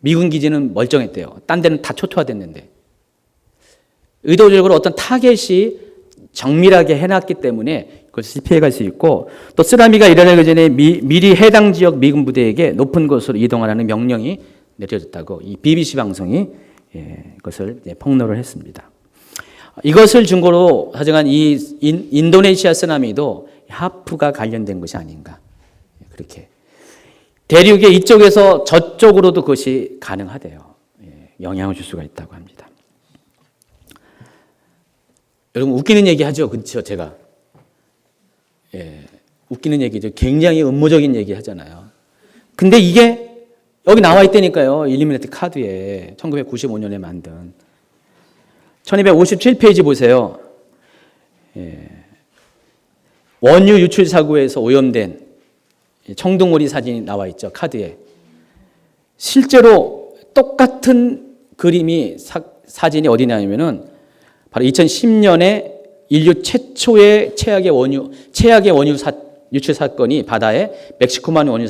A: 미군 기지는 멀쩡했대요. 딴 데는 다 초토화됐는데. 의도적으로 어떤 타겟이 정밀하게 해놨기 때문에 그것이 피해갈 수 있고 또 쓰나미가 일어나기 전에 미리 해당 지역 미군 부대에게 높은 곳으로 이동하라는 명령이 내려졌다고 이 BBC 방송이 그것을 폭로를 했습니다. 이것을 증거로 하여간 이 인도네시아 쓰나미도 하프가 관련된 것이 아닌가 그렇게 대륙의 이쪽에서 저쪽으로도 그것이 가능하대요. 영향을 줄 수가 있다고 합니다. 여러분 웃기는 얘기 하죠, 그렇죠? 제가 웃기는 얘기죠. 굉장히 음모적인 얘기 하잖아요. 근데 이게 여기 나와 있다니까요. 일루미나티 카드에 1995년에 만든 1257페이지 보세요. 원유 유출 사고에서 오염된 청둥오리 사진이 나와 있죠. 카드에. 실제로 똑같은 그림이 사진이 어디 나냐면은 바로 2010년에 인류 최초의 최악의 원유 유출 사건이 바다에 멕시코만 원유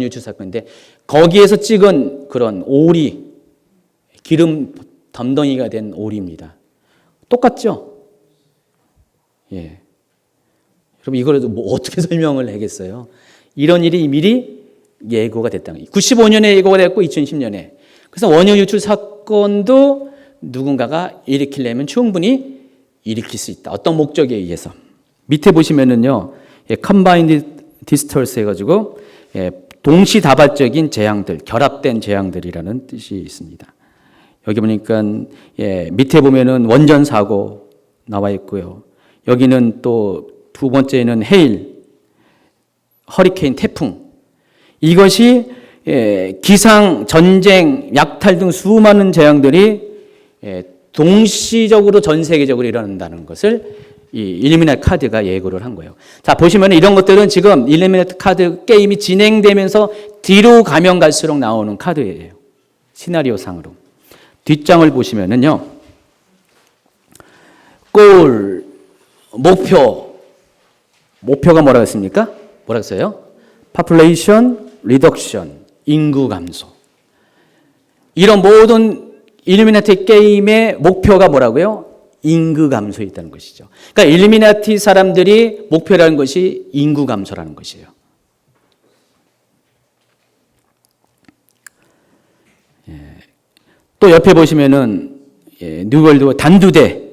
A: 유출 사건인데 거기에서 찍은 그런 오리 기름 덤덩이가 된 오리입니다. 똑같죠? 여러분 이걸 뭐 어떻게 설명을 하겠어요? 이런 일이 미리 예고가 됐다는 거예요. 95년에 예고가 됐고 2010년에. 그래서 원유 유출 사건도 누군가가 일으키려면 충분히 일으킬 수 있다. 어떤 목적에 의해서. 밑에 보시면은요, combined distress 해가지고, 동시다발적인 재앙들, 결합된 재앙들이라는 뜻이 있습니다. 여기 보니까, 밑에 보면은 원전 사고 나와 있고요. 여기는 또 두 번째는 헤일, 허리케인, 태풍. 이것이 기상, 전쟁, 약탈 등 수많은 재앙들이 동시적으로 전 세계적으로 일어난다는 것을 이 일루미나티 카드가 예고를 한 거예요. 자, 보시면 이런 것들은 지금 일루미나티 카드 게임이 진행되면서 뒤로 가면 갈수록 나오는 카드예요. 시나리오 상으로. 뒷장을 보시면은요. 골, 목표가 뭐라고 했습니까? 뭐라고 써요? population reduction, 인구 감소. 이런 모든 일루미나티 게임의 목표가 뭐라고요? 인구 감소에 있다는 것이죠. 그러니까 일루미나티 사람들이 목표라는 것이 인구 감소라는 것이에요. 또 옆에 보시면은 뉴월드 단두대.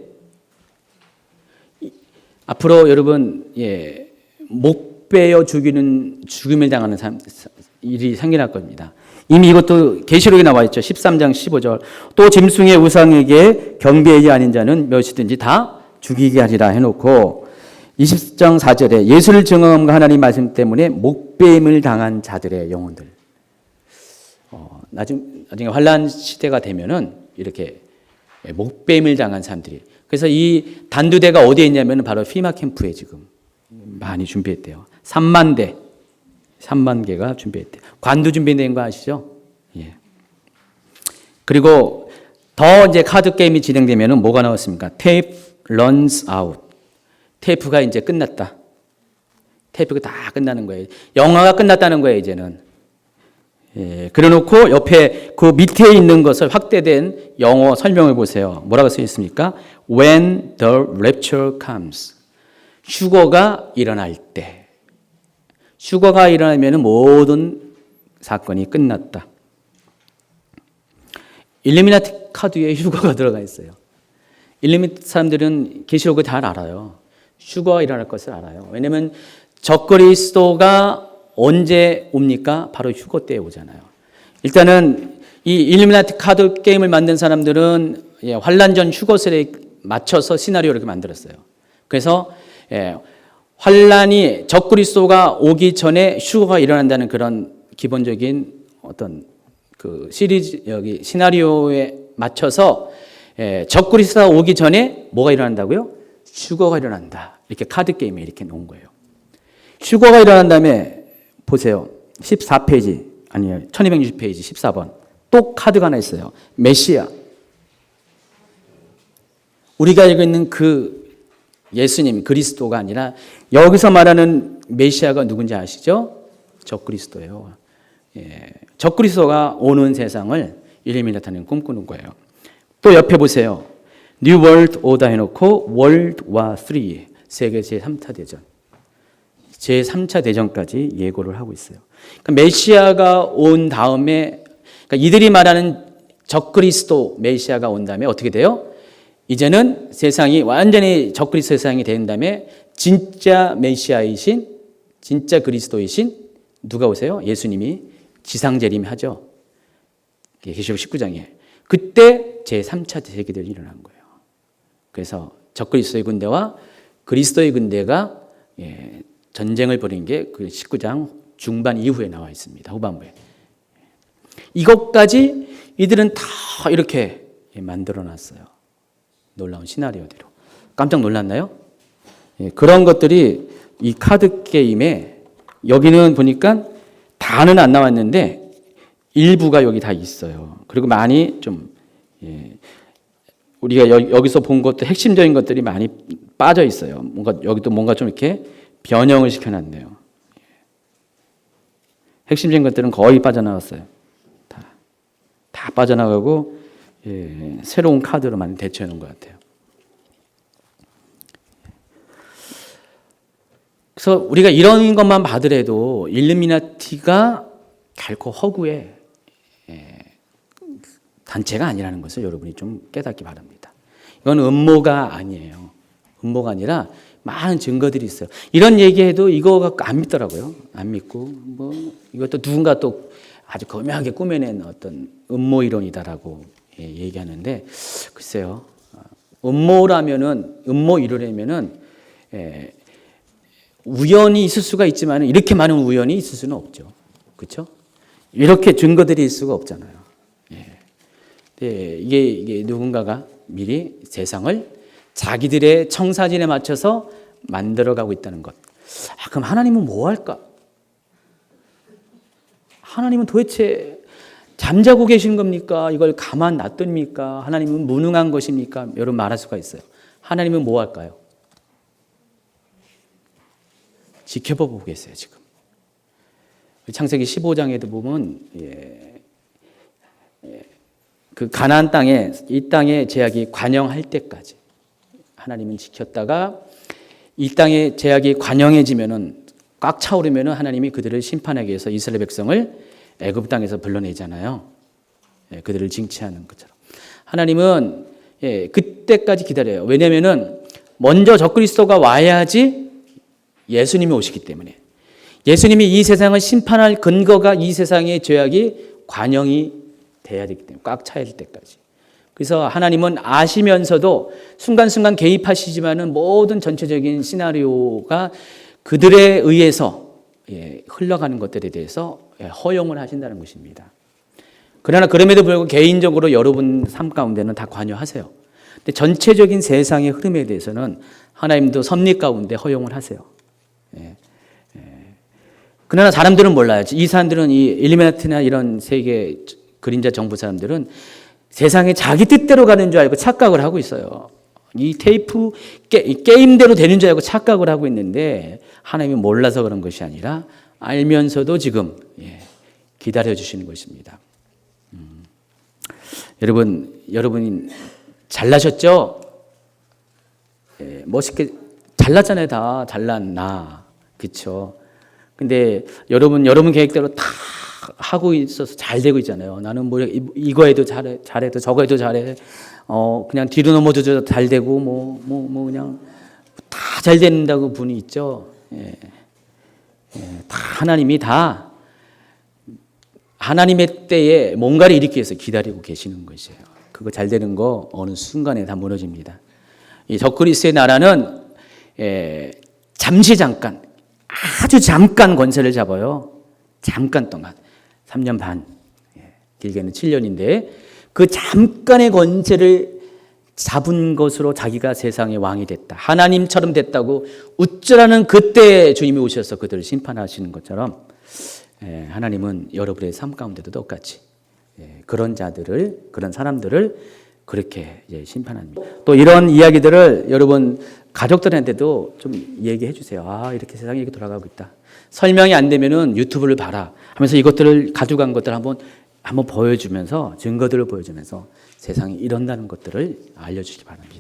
A: 앞으로 여러분 목 베어 죽임을 당하는 일이 생겨날 겁니다. 이미 이것도 계시록에 나와 있죠. 13장 15절. 또 짐승의 우상에게 경배하지 아닌 자는 몇이든지 다 죽이게 하리라 해놓고 20장 4절에 예수를 증언함과 하나님 말씀 때문에 목배임을 당한 자들의 영혼들. 나중에 환란 시대가 되면은 이렇게 목배임을 당한 사람들이. 그래서 이 단두대가 어디에 있냐면 바로 피마 캠프에 지금 많이 준비했대요. 3만 개가 준비했대요. 관도 준비된 거 아시죠? 예. 그리고 더 이제 카드 게임이 진행되면은 뭐가 나왔습니까? Tape runs out. 테이프가 이제 끝났다. 테이프가 다 끝나는 거예요. 영화가 끝났다는 거예요, 이제는. 예, 그래 놓고 옆에 그 밑에 있는 것을 확대된 영어 설명을 보세요. 뭐라고 써 있습니까? When the rapture comes. 휴거가 일어날 때. 휴거가 일어나면 모든 사건이 끝났다. 일루미나티 카드에 휴거가 들어가 있어요. 일루미나티 사람들은 계시록을 잘 알아요. 휴거가 일어날 것을 알아요. 왜냐하면 적그리스도가 언제 옵니까? 바로 휴거 때에 오잖아요. 일단은 이 일루미나티 카드 게임을 만든 사람들은 환란 전 휴거설에 맞춰서 시나리오를 이렇게 만들었어요. 그래서 환란이 적그리스도가 오기 전에 휴거가 일어난다는 그런 기본적인 어떤 그 시리즈 여기 시나리오에 맞춰서 적그리스도가 오기 전에 뭐가 일어난다고요? 휴거가 일어난다. 이렇게 카드 게임에 이렇게 놓은 거예요. 휴거가 일어난 다음에 보세요. 14페이지 아니에요. 1260페이지 14번. 또 카드가 하나 있어요. 메시아. 우리가 알고 있는 그 예수님 그리스도가 아니라 여기서 말하는 메시아가 누군지 아시죠? 적그리스도예요. 예. 적그리스도가 오는 세상을 일루미나티는 꿈꾸는 거예요. 또 옆에 보세요. New World Order 해놓고 World War III 세계 제3차 대전. 제3차 대전까지 예고를 하고 있어요. 그러니까 메시아가 온 다음에 그러니까 이들이 말하는 적그리스도 메시아가 온 다음에 어떻게 돼요? 이제는 세상이 완전히 적그리스도 세상이 된 다음에 진짜 메시아이신 진짜 그리스도이신 누가 오세요? 예수님이 지상재림하죠. 계시록 19장에. 그때 제3차 세계대전이 일어난 거예요. 그래서 적그리스도의 군대와 그리스도의 군대가 전쟁을 벌인 게 그 19장 중반 이후에 나와 있습니다. 후반부에. 이것까지 이들은 다 이렇게 만들어 놨어요. 놀라운 시나리오대로. 깜짝 놀랐나요? 그런 것들이 이 카드 게임에 여기는 보니까 다는 안 나왔는데 일부가 여기 다 있어요. 그리고 많이 좀 우리가 여기서 본 것도 핵심적인 것들이 많이 빠져 있어요. 여기도 뭔가 좀 이렇게 변형을 시켜놨네요. 핵심적인 것들은 거의 빠져나갔어요. 다 빠져나가고 새로운 카드로 많이 대체해 놓은 것 같아요. 그래서 우리가 이런 것만 봐더라도 일루미나티가 결코 허구의 단체가 아니라는 것을 여러분이 좀 깨닫기 바랍니다. 이건 음모가 아니에요. 음모가 아니라 많은 증거들이 있어요. 이런 얘기해도 이거 갖고 안 믿더라고요. 안 믿고 뭐 이것도 누군가 또 아주 거명하게 꾸며낸 어떤 음모 이론이다라고 얘기하는데 글쎄요. 음모라면은 음모 이론이면은 우연이 있을 수가 있지만 이렇게 많은 우연이 있을 수는 없죠. 그렇죠? 이렇게 증거들이 있을 수가 없잖아요. 이게 누군가가 미리 세상을 자기들의 청사진에 맞춰서 만들어가고 있다는 것. 그럼 하나님은 뭐 할까? 하나님은 도대체 잠자고 계신 겁니까? 이걸 가만 놔둡니까? 하나님은 무능한 것입니까? 여러분 말할 수가 있어요. 하나님은 뭐 할까요? 지켜보고 계세요, 지금. 창세기 15장에도 보면 그 가나안 땅에 이 땅의 제약이 관영할 때까지 하나님은 지켰다가 이 땅의 제약이 관영해지면은 꽉 차오르면은 하나님이 그들을 심판하기 위해서 이스라엘 백성을 애굽 땅에서 불러내잖아요. 그들을 징치하는 것처럼 하나님은 그때까지 기다려요. 왜냐하면은 먼저 적그리스도가 와야지 예수님이 오시기 때문에 예수님이 이 세상을 심판할 근거가 이 세상의 죄악이 관영이 돼야 되기 때문에 꽉 차야 될 때까지 그래서 하나님은 아시면서도 순간순간 개입하시지만은 모든 전체적인 시나리오가 그들에 의해서 흘러가는 것들에 대해서 허용을 하신다는 것입니다. 그러나 그럼에도 불구하고 개인적으로 여러분 삶 가운데는 다 관여하세요. 근데 전체적인 세상의 흐름에 대해서는 하나님도 섭리 가운데 허용을 하세요. 그러나 사람들은 몰라요. 이 사람들은 이 일루미나티나 이런 세계 그림자 정부 사람들은 세상에 자기 뜻대로 가는 줄 알고 착각을 하고 있어요. 이 테이프 게임대로 되는 줄 알고 착각을 하고 있는데 하나님이 몰라서 그런 것이 아니라 알면서도 지금 기다려주시는 것입니다. 여러분이 잘나셨죠? 멋있게 잘났잖아요. 다 잘났나, 그렇죠? 근데 여러분 계획대로 다 하고 있어서 잘 되고 있잖아요. 나는 뭐 이거 해도 잘해도 저거 해도 잘해. 그냥 뒤로 넘어져도 잘 되고 뭐 그냥 다 잘 된다고 분이 있죠. 다 하나님이 다 하나님의 때에 뭔가를 일으키기 위해서 기다리고 계시는 것이에요. 그거 잘 되는 거 어느 순간에 다 무너집니다. 이 적그리스의 나라는 잠깐 아주 잠깐 권세를 잡아요. 잠깐 동안 3년 반, 길게는 7년인데 그 잠깐의 권세를 잡은 것으로 자기가 세상의 왕이 됐다. 하나님처럼 됐다고 우쭐하는 그때 주님이 오셔서 그들을 심판하시는 것처럼 하나님은 여러분의 삶 가운데도 똑같이 그런 자들을, 그런 사람들을 그렇게 심판합니다. 또 이런 이야기들을 여러분 가족들한테도 좀 얘기해 주세요. 아, 이렇게 세상이 이렇게 돌아가고 있다. 설명이 안 되면은 유튜브를 봐라 하면서 이것들을 가져간 것들을 한번 보여주면서 증거들을 보여주면서 세상이 이런다는 것들을 알려주시기 바랍니다.